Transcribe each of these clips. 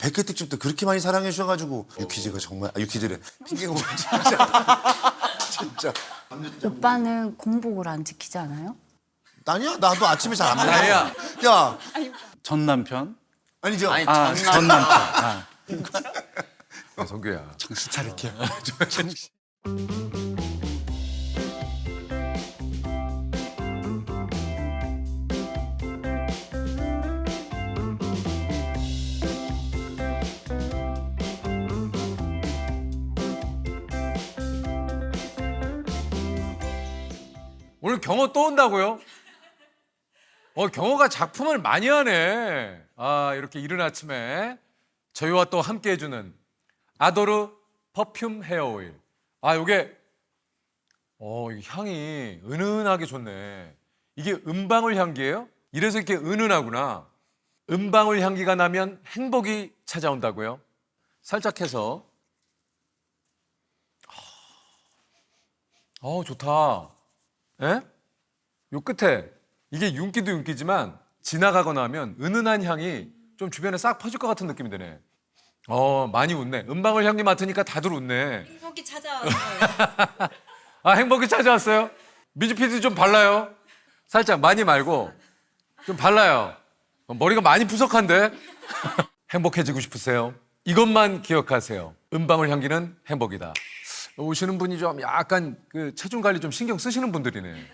100회 특집 때 그렇게 많이 사랑해 주셔가지고 유퀴즈가 정말 유퀴즈래 핑계고 진짜 오빠는 공복을 안 지키지 않아요? 아니야 나도 아침에 잘 안 먹어. 나야. 야 전 남편? 아니죠. 전 남편. 성규야. 정신 차릴게요. 오늘 경호 또 온다고요? 경호가 작품을 많이 하네. 아, 이렇게 이른 아침에 저희와 또 함께 해주는 아도르 퍼퓸 헤어 오일. 아, 요게 이 향이 은은하게 좋네. 이게 은방울 향기예요? 이래서 이렇게 은은하구나. 은방울 향기가 나면 행복이 찾아온다고요? 살짝 해서. 좋다. 예? 요 끝에 이게 윤기도 윤기지만 지나가거나 하면 은은한 향이 좀 주변에 싹 퍼질 것 같은 느낌이 드네. 많이 웃네. 은방울 향기 맡으니까 다들 웃네. 행복이 찾아왔어요. 아, 행복이 찾아왔어요? 미주 PD 좀 발라요. 살짝 많이 말고 좀 발라요. 머리가 많이 푸석한데? 행복해지고 싶으세요? 이것만 기억하세요. 은방울 향기는 행복이다. 오시는 분이 좀 약간 그 체중 관리 좀 신경 쓰시는 분들이네.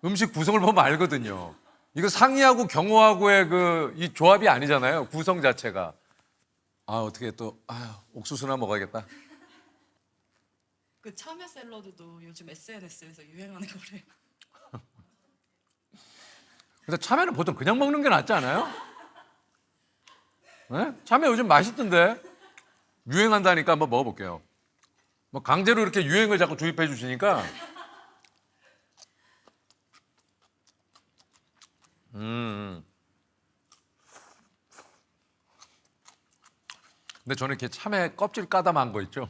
음식 구성을 보면 알거든요. 이거 상의하고 경호하고의 이 조합이 아니잖아요. 구성 자체가. 어떻게 또 옥수수나 먹어야겠다. 그 참외 샐러드도 요즘 SNS에서 유행하는 거래요. 근데 참외는 보통 그냥 먹는 게 낫지 않아요? 네? 참외 요즘 맛있던데. 유행한다니까 한번 먹어볼게요. 뭐 강제로 이렇게 유행을 자꾸 주입해 주시니까. 근데 저는 이렇게 참외 껍질 까담한 거 있죠?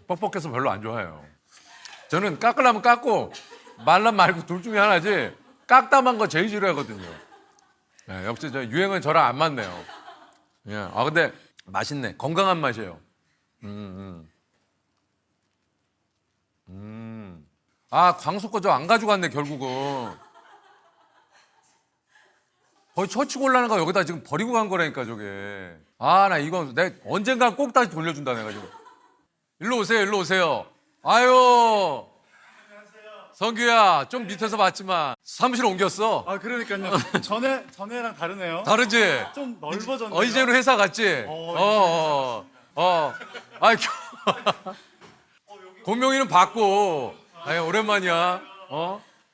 뻑뻑해서 별로 안 좋아해요. 저는 깎으려면 깎고 말라면 말고 둘 중에 하나지 깎담한 거 제일 싫어하거든요. 네, 역시 저 유행은 저랑 안 맞네요. 예. 근데 맛있네. 건강한 맛이에요. 광수 거 저 안 가져갔네 결국은. 거의 처치 곤란한 거 여기다 지금 버리고 간 거라니까 저게. 나 이건 내가 언젠가 꼭 다시 돌려준다 내가 지금. 일로 오세요, 일로 오세요. 아유. 성규야, 좀 밑에서 봤지만 사무실 옮겼어. 그러니까요. 전에랑 다르네요. 다르지? 좀 넓어졌네요. 이제는 회사 갔지? 공명이는 봤고. 오랜만이야.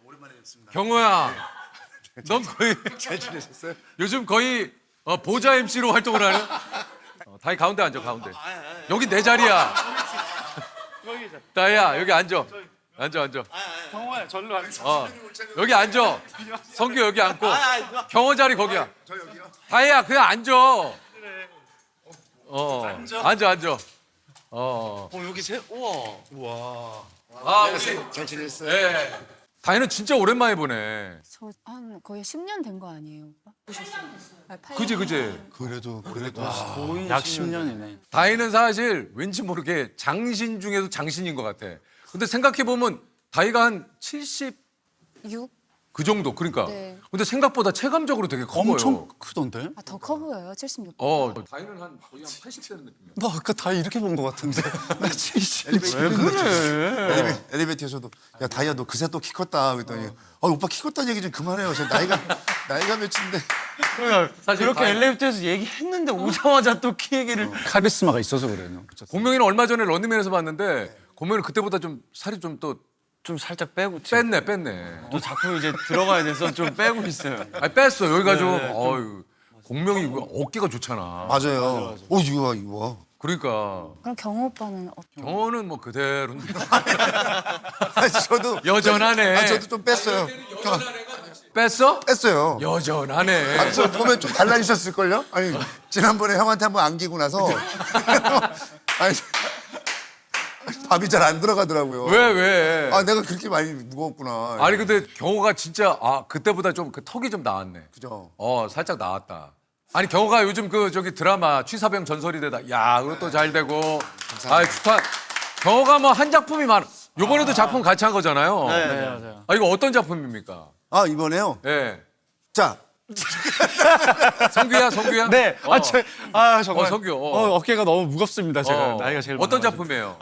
오랜만에 뵙습니다. 경호야, 넌 거의 잘 지내셨어요? 요즘 거의 보좌 MC로 활동을 하네. 다이 가운데 앉아, 가운데. 여기 내 자리야. 다이야, 여기 앉아. 앉아. 정말 절로 앉아. 여기 앉아. 성규 여기 앉고. 경호 자리 거기야. 저 여기요. 다이야, 그냥 앉아. 앉아. 여기 우와. 우리. 잘 지냈어요? 예. 다이는 진짜 오랜만에 보네. 저 한 거의 10년 된 거 아니에요, 오빠? 그지? 그래도 약 10년이네. 다이는 사실 왠지 모르게 장신 중에도 장신인 것 같아. 근데 생각해보면 다이가 한 70 6? 그 정도. 그러니까. 네. 근데 생각보다 체감적으로 되게 커 엄청 보여. 크던데? 더 커 보여요, 76. 다이는 거의 한 80 되는 느낌이야. 나 아까 다 이렇게 본 것 같은데. 나 70. 엘리베이터에서도 야 다이야 너 그새 또 키 컸다 그랬더니 오빠 키 컸다는 얘기 좀 그만해요. 제가 나이가 몇인데. 사실 그렇게 엘리베이터에서 얘기했는데 오자마자 또 키 얘기를. 카리스마가 있어서 그래요. 공명이는 얼마 전에 런닝맨에서 봤는데 공명이는 그때보다 좀 살이 좀 또 좀 살짝 빼고 지금 뺐네. 또 작품 이제 들어가야 돼서 좀 빼고 있어요. 뺐어. 여기 가지고 네, 공명이 이거 어깨가 좋잖아. 맞아요. 이거. 그러니까 그럼 경호 오빠는 경호는 뭐 그대로인데. 저도 여전하네. 저도 좀 뺐어요. 뺐어? 뺐어요. 여전하네. 저 보면 좀 달라지셨을걸요? 아니 지난번에 형한테 한번 안기고 나서 밥이 잘 안 들어가더라고요. 왜? 아 내가 그렇게 많이 무거웠구나. 아니 근데 경호가 진짜 그때보다 좀 그 턱이 좀 나왔네. 그죠. 살짝 나왔다. 아니 경호가 요즘 그 저기 드라마 취사병 전설이 되다. 야 그것도 잘 되고. 아 축하. 경호가 뭐 한 작품이 많아. 요번에도 작품 같이 한 거잖아요. 네, 맞아요. 이거 어떤 작품입니까? 아 이번에요. 예. 자 성규야? 네. 정말. 성규. 어깨가 너무 무겁습니다. 제가 나이가 제일 어떤 많아가지고. 작품이에요?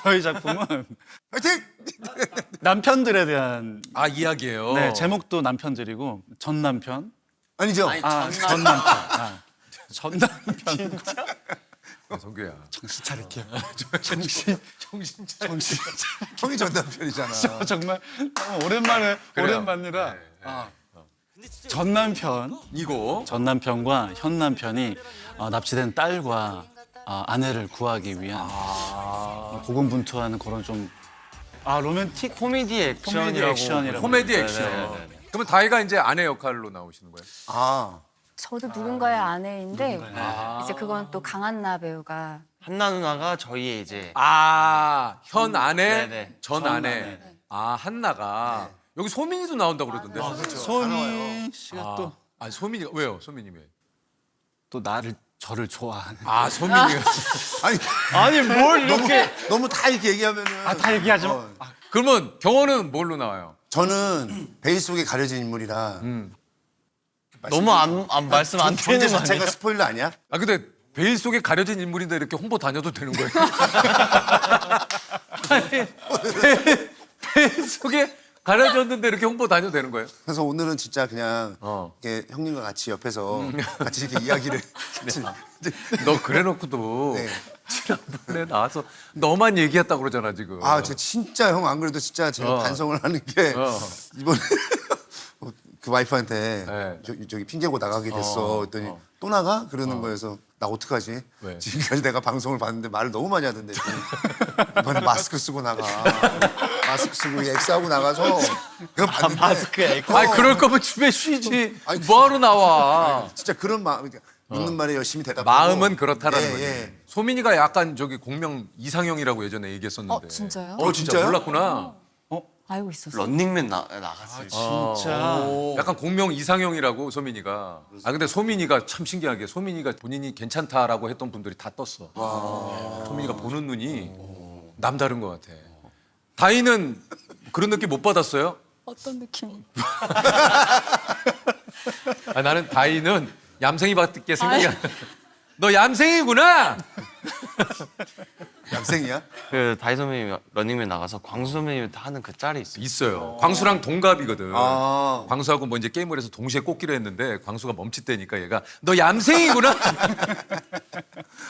저희 작품은 화이팅. 남편들에 대한 이야기예요. 네, 제목도 남편들이고 전 남편. 아니죠. 전 남편. 전 남편. 성규야. 정신 차릴게요. 정신 형이 전 남편이잖아. 정말 너무 오랜만에 그래요. 오랜만이라. 전 남편. 이거. 전 남편과 현 남편이 납치된 딸과 아내를 구하기 위한 고군분투하는 그런 좀 로맨틱 코미디 액션이라고. 액션이라고. 코미디 네, 액션. 네, 네, 네. 그러면 다이가 이제 아내 역할로 나오시는 거예요? 아 저도 누군가의 아내인데 이제 그건 또 강한나 배우가 한나 누나가 저희의 이제 현 아내, 네네. 전 아내. 한나가. 여기 소민이도 나온다고 그러던데. 소민 씨가 또 소민이가 왜요? 소민이 왜? 저를 좋아하는. 소민이가. 아니 뭘 너무 다 이렇게 얘기하면은 다 얘기하지 마. 그러면 경호는 뭘로 나와요? 저는 베일 속에 가려진 인물이라 너무 안 말씀 안 존재 되는 거 자체가 아니에요? 스포일러 아니야? 근데 베일 속에 가려진 인물인데 이렇게 홍보 다녀도 되는 거예요? 베일 속에 가려졌는데 이렇게 홍보 다녀도 되는 거예요? 그래서 오늘은 진짜 그냥 이렇게 형님과 같이 옆에서 같이 이렇게 이야기를 너 그래놓고도 네. 지난번에 나와서 너만 얘기했다고 그러잖아 지금. 저 진짜 형 안 그래도 진짜 제가 반성을 하는 게 이번에 그 와이프한테 네. 저기 핑계고 나가게 됐어. 그랬더니 또 나가? 그러는 거여서 나 어떡하지? 왜? 지금까지 내가 방송을 봤는데 말을 너무 많이 하던데 이번에 마스크 쓰고 나가. 마스크 쓰고 X하고 나가서 그거 봤는데 마스크 엑. 그럴 거면 집에 쉬지. 아니, 뭐하러 나와? 진짜 그런 마음 묻는 말에 열심히 대답하고 마음은 그렇다라는 예, 거지. 예. 소민이가 약간 저기 공명 이상형이라고 예전에 얘기했었는데. 진짜요? 진짜 진짜요? 몰랐구나. 알고 있었어요. 런닝맨 나갔어요. 진짜. 약간 공명 이상형이라고 소민이가. 근데 소민이가 참 신기하게 소민이가 본인이 괜찮다라고 했던 분들이 다 떴어. 소민이가 보는 눈이 남다른 것 같아. 다희는 그런 느낌 못 받았어요? 어떤 느낌이? 나는 다희는 얌생이밖에 생각이 안 나. 너 얌생이구나. 얌생이야? 그 다희 선배님이 런닝맨 나가서 광수 선배님이 하는 그 짤이 있어요. 있어요. 광수랑 동갑이거든. 아. 광수하고 뭐 이제 게임을 해서 동시에 꽂기로 했는데 광수가 멈칫대니까 얘가 너 얌생이구나.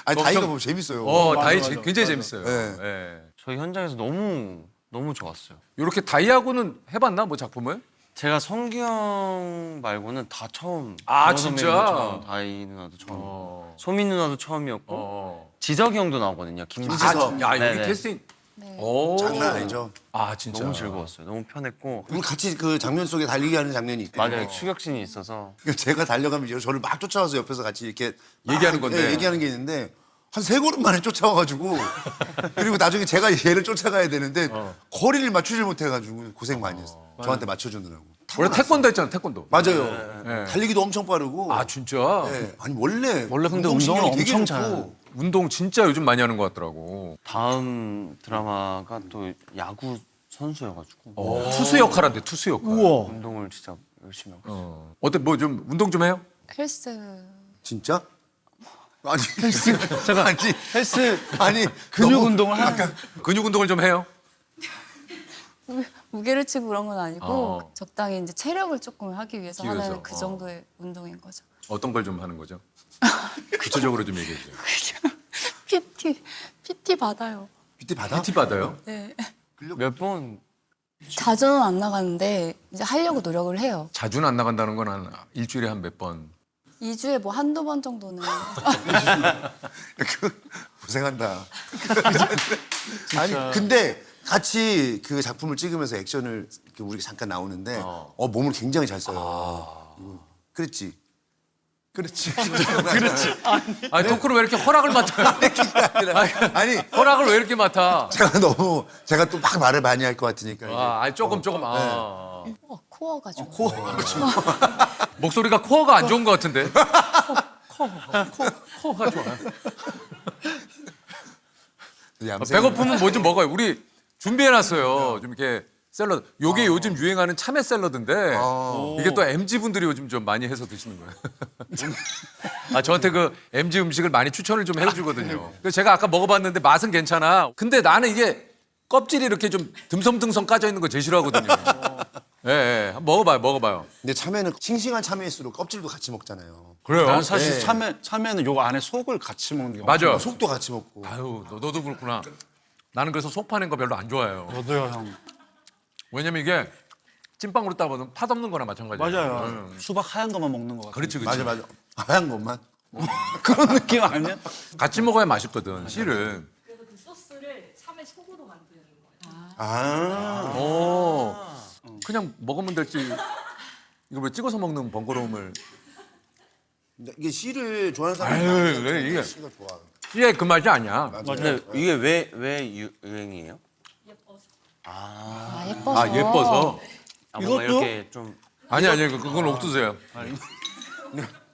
아니 다이가 보면 재밌어요. 다희 굉장히 재밌어요. 네. 예. 저희 현장에서 너무 좋았어요. 이렇게 다희하고는 해봤나 뭐 작품을? 제가 성규 형 말고는 다 처음. 아, 정원 진짜? 선배님도 처음, 다희 누나도 처음. 소민 누나도 처음이었고 지석이 형도 나오거든요. 김지석. 야 여기 네네. 캐스팅. 네. 오. 장난 아니죠. 진짜. 너무 즐거웠어요. 너무 편했고 우리 같이 그 장면 속에 달리기 하는 장면이 있거든요. 맞아요. 추격신이 있어서 그러니까 제가 달려가면 저를 막 쫓아와서 옆에서 같이 이렇게 얘기하는 막, 건데. 예, 얘기하는 게 있는데 한 3걸음 만에 쫓아와가지고 그리고 나중에 제가 얘를 쫓아가야 되는데 거리를 맞추질 못해가지고 고생 많이 했어요. 저한테 맞춰주느라고. 원래 태권도 했잖아 태권도. 맞아요. 네. 달리기도 엄청 빠르고. 진짜. 예. 아니 원래 근데 운동신경이 운동을 되게 엄청 좋고. 운동 진짜 요즘 많이 하는 것 같더라고. 다음 드라마가 또 야구 선수여가지고 투수 역할 한대 투수 역할. 운동을 진짜 열심히 하고 있어요. 어때 뭐 좀 운동 좀 해요? 헬스 진짜? 아니 잠깐 아니 헬스 아니 근육 너무- 운동을 하는. 근육 운동을 좀 해요? 무게를 치고 그런 건 아니고 어. 적당히 이제 체력을 조금 하기 위해서 위해서, 하는 그 정도의 운동인 거죠. 어떤 걸 좀 하는 거죠? 구체적으로 좀 얘기해 주세요. PT 받아요. PT 받아? PT 받아요? 네. 몇 번 자주는 안 나가는데 이제 하려고 노력을 해요. 자주는 안 나간다는 건 한 일주일에 한 몇 번. 2주에 뭐 한두 번 정도는. 고생한다. 아니 근데 같이 그 작품을 찍으면서 액션을 이렇게 우리 잠깐 나오는데 몸을 굉장히 잘 써요. 그랬지. 그렇지. 아니 토크를 왜 이렇게 허락을 맡아요? 아니 허락을 왜 이렇게 맡아? 제가 또 막 말을 많이 할 것 같으니까. 이제. 아니 조금. 코어가 좀. 목소리가 코어가 안 좋은 것 같은데. 코어가 좋아요. 배고프면 뭐 좀 먹어요. 우리 준비해놨어요. 좀 이렇게 샐러드. 요게 요즘 유행하는 참외 샐러드인데 이게 또 MZ 분들이 요즘 좀 많이 해서 드시는 거예요. 저한테 그 MZ 음식을 많이 추천을 좀 해주거든요. 그래서 제가 아까 먹어봤는데 맛은 괜찮아. 근데 나는 이게 껍질이 이렇게 좀 듬성듬성 까져 있는 거 제일 싫어하거든요. 예. 한번 먹어봐요. 근데 참외는 싱싱한 참외일수록 껍질도 같이 먹잖아요. 그래요? 난 사실 네. 참외는 요 안에 속을 같이 먹는 게 맞아. 속도 같이 먹고. 아유, 너도 그렇구나. 나는 그래서 속 파낸 거 별로 안 좋아해요. 저도요, 형. 왜냐면 이게 찐빵으로 따보면 팥 없는 거나 마찬가지예요. 맞아요. 수박 하얀 것만 먹는 것 같아요. 그렇지. 맞아. 하얀 것만. 그런 느낌 아니야? 같이 먹어야 맛있거든, 씨를. 그래서 그 소스를 참외 속으로 만드는 거예요. 아. 오. 그냥 먹으면 될지. 이거 왜 찍어서 먹는 번거로움을. 이게 씨를 좋아하는 사람. 아유, 왜 이게. 씨가 좋아. 씨의 그 맛이 아니야. 근데 이게 왜 유행이에요? 예뻐서. 예뻐서. 뭔가 이것도? 이렇게 좀 아니, 그건 옥수수예요.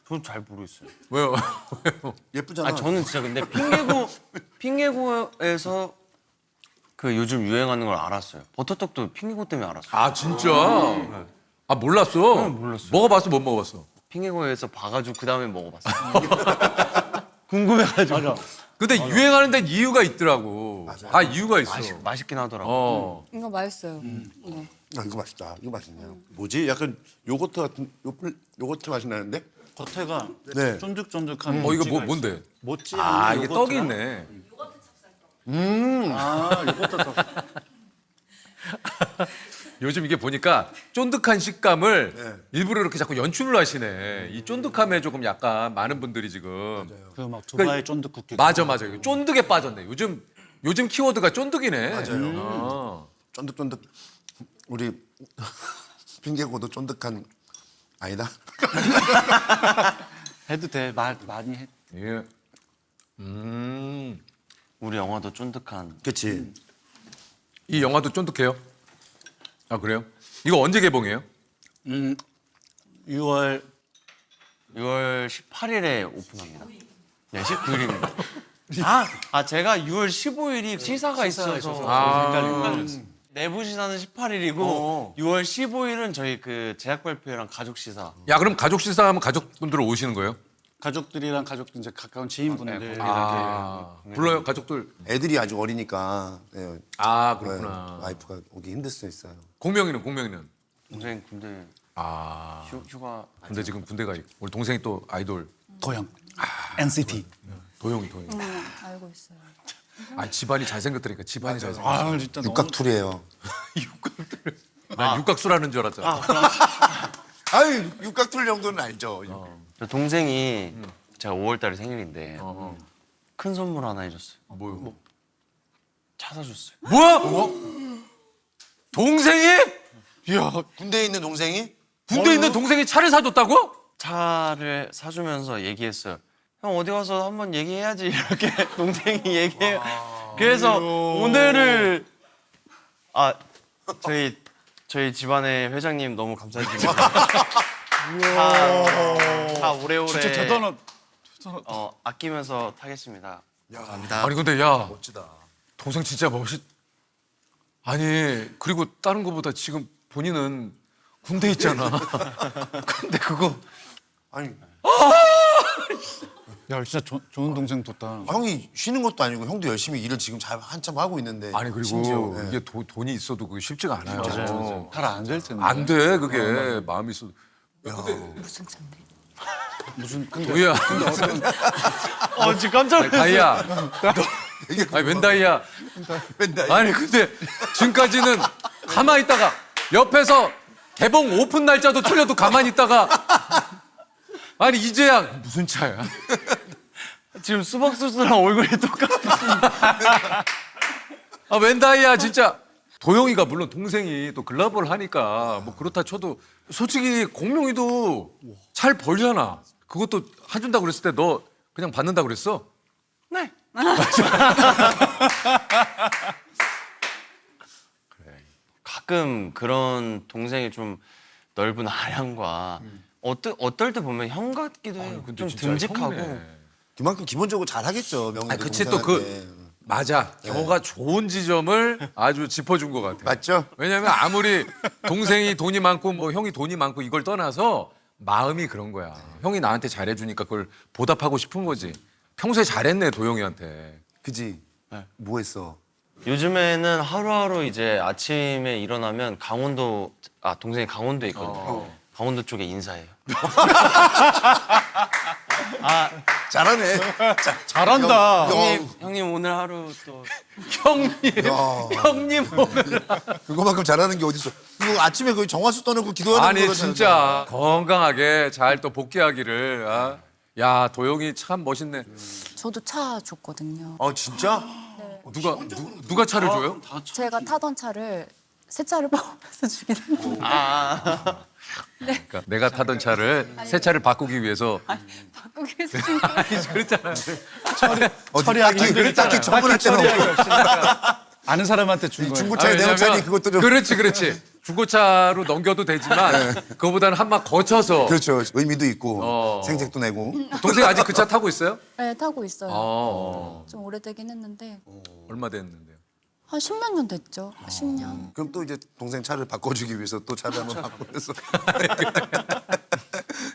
저는 잘 모르겠어요. 왜요? 예쁘잖아. 저는 진짜 근데 핑계고에서 그 요즘 유행하는 걸 알았어요. 버터떡도 핑계고 때문에 알았어요. 아, 진짜? 몰랐어? 몰랐어요. 먹어봤어, 못 먹어봤어? 핑계고에서 봐가지고 그 다음에 먹어봤어요. 궁금해가지고. 근데 유행하는 데는 이유가 있더라고. 다 이유가 있어. 맛있긴 하더라고. 이거 맛있어요. 아, 이거 맛있다. 이거 맛있네요. 뭐지? 약간 요거트 같은 요거트 맛이 나는데? 겉에가 네. 쫀득쫀득한 이거 모찌가 뭔데? 있어요. 모찌 아, 아니면 이게 떡이 요거트랑- 있네. 아, 요거트 떡. 요즘 이게 보니까 쫀득한 식감을 일부러 이렇게 자꾸 연출을 하시네. 이 쫀득함에 조금 약간 많은 분들이 지금. 그막 두바이 쫀득 쿠키. 맞아. 이거 쫀득에 빠졌네. 요즘 키워드가 쫀득이네. 맞아요. 쫀득쫀득. 우리 핑계고도 쫀득한 아니다. 해도 돼. 많이 해. 예. 우리 영화도 쫀득한. 그렇지. 이 영화도 쫀득해요? 아, 그래요? 이거 언제 개봉해요? 6월 18일에 오픈합니다. 네, 19일입니다. 제가 6월 15일이 시사가 있어서 내부 시사는 18일이고 6월 15일은 저희 그 제작 발표랑 가족 시사. 야, 그럼 가족 식사하면 가족분들 오시는 거예요? 가족들이랑 이제 가까운 지인분들 불러요, 가족들. 애들이 아직 어리니까 네, 아, 네, 그렇구나. 와이프가 오기 힘들 수 있어요. 공명이는? 동생 군대 아, 휴가. 근데 지금 군대가 있고 우리 동생이 또 아이돌 도영. NCT. 도영이. 알고 있어요. 아, 집안이 잘생겼다니까. 집안이 잘생겼어. 아, 진짜 너무 육각툴이에요. 난 육각수라는 줄 알았잖아. 아유 육각툴 정도는 알죠. 저 동생이 제가 5월달에 생일인데 큰 선물 하나 해줬어요. 뭐요? 차 사줬어요. 뭐야? 동생이? 이야, 군대에 있는 동생이 군대에 있는 동생이 차를 사줬다고? 차를 사주면서 얘기했어요. 형 어디 가서 한번 얘기해야지 이렇게 동생이 얘기해요. 그래서 오늘을 저희 집안의 회장님 너무 감사드립니다. 다 오래오래 진짜 대단한. 아끼면서 타겠습니다. 감사합니다. 아니 근데 야, 멋지다. 동생 진짜 아니 그리고 다른 거보다 지금 본인은 군대 있잖아. 근데 그거 아니 야, 진짜 좋은 동생 뒀다. 형이 쉬는 것도 아니고 형도 열심히 일을 지금 한참 하고 있는데 아니 그리고 심지어, 네. 이게 돈이 있어도 그게 쉽지가 않아요. 잘 안 될 텐데. 안 돼 그게 마음이 있어도. 무슨 차인데? 무슨 근데 뭐야? 지금 깜짝 놀랐어요. 다이야. 아니 웬 다이야? 맨날 아니 근데 지금까지는 가만히 있다가 옆에서 개봉 오픈 날짜도 틀려도 가만히 있다가 아니 이제야 무슨 차야? 지금 수박수스랑 얼굴이 똑같아. 아 웬다이야 진짜. 도영이가 물론 동생이 또 글러벌 하니까 뭐 그렇다 쳐도 솔직히 공명이도 잘 벌잖아. 그것도 해준다고 그랬을 때 너 그냥 받는다고 그랬어? 네. 가끔 그런 동생이 좀 넓은 아량과 어떨 때 보면 형 같기도 해요. 근데 좀 진짜 듬직하고. 형이네. 그만큼 기본적으로 잘하겠죠. 명훈이. 아니, 그치 또 맞아. 형호가 좋은 지점을 아주 짚어준 것 같아. 맞죠? 왜냐면 아무리 동생이 돈이 많고 뭐 형이 돈이 많고 이걸 떠나서 마음이 그런 거야. 형이 나한테 잘해주니까 그걸 보답하고 싶은 거지. 평소에 잘했네 도영이한테. 그지. 뭐 했어? 요즘에는 하루하루 이제 아침에 일어나면 동생이 강원도에 있거든요. 강원도 쪽에 인사해요. 잘하네. 잘한다. 형님 오늘 하루 또 형님 오늘. 그거만큼 잘하는 게 어딨어. 이거 아침에 거의 정화수 떠놓고 기도하는 아니 거잖아. 진짜 건강하게 잘 또 복귀하기를. 아. 야 도영이 참 멋있네. 저도 차 줬거든요. 진짜? 누가 차를 줘요? 제가 타던 차를 새 차를 뽑아서 주긴 했는데 그러니까 내가 타던 차를 새 차를 바꾸기 위해서. 바꾸기 위해서 준 거예요. 아니 그랬잖아. 딱히 처분할 때는 없고. 아는 사람한테 준 거예요. 중고차에 내온 차니 그것도 좀. 그렇지. 중고차로 넘겨도 되지만 그거보다는 한 막 거쳐서. 그렇죠. 의미도 있고 생색도 내고. 동생 아직 그 차 타고 있어요? 네, 타고 있어요. 좀 오래되긴 했는데 얼마 됐는데요? 한 10몇 년 됐죠. 10년. 그럼 또 이제 동생 차를 바꿔주기 위해서 또 차를 한번 바꾸면서.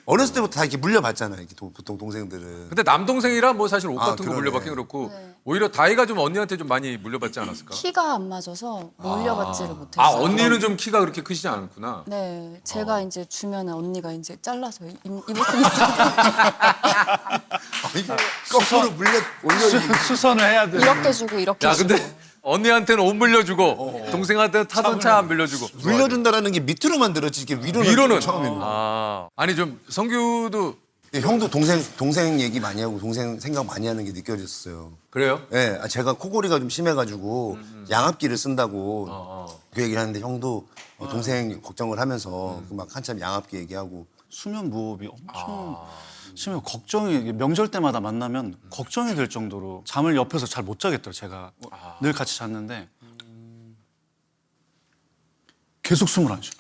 어렸을 때부터 다 이렇게 물려봤잖아요. 이렇게 보통 동생들은. 근데 남동생이라 뭐 사실 옷 같은 거 그러네. 물려받긴 그렇고 네. 오히려 다이가 좀 언니한테 좀 많이 물려받지 않았을까? 키가 안 맞아서 물려받지를 못했어요. 아 언니는 좀 키가 그렇게 크시지 않구나. 네, 제가 이제 주면 언니가 이제 잘라서 입을 수 있어요. 이게 거꾸로 올려. 수선을 해야 돼. 이렇게 주고 이렇게 야 주고. 근데 언니한테는 옷 물려주고 동생한테 타던 차 안 물려주고. 물려준다라는 게 밑으로 만들었지 이게 위로는 처음에는. 아니 좀 성규도 형도 동생 얘기 많이 하고 동생 생각 많이 하는 게 느껴졌어요. 그래요? 예, 제가 코골이가 좀 심해가지고 양압기를 쓴다고 그 얘기를 하는데 형도 동생 걱정을 하면서 그막 한참 양압기 얘기하고. 수면 무호흡이 엄청 심해요. 걱정이 이게 명절 때마다 만나면 걱정이 될 정도로 잠을 옆에서 잘 못 자겠더라고요. 제가 늘 같이 잤는데 계속 숨을 안 쉬어요.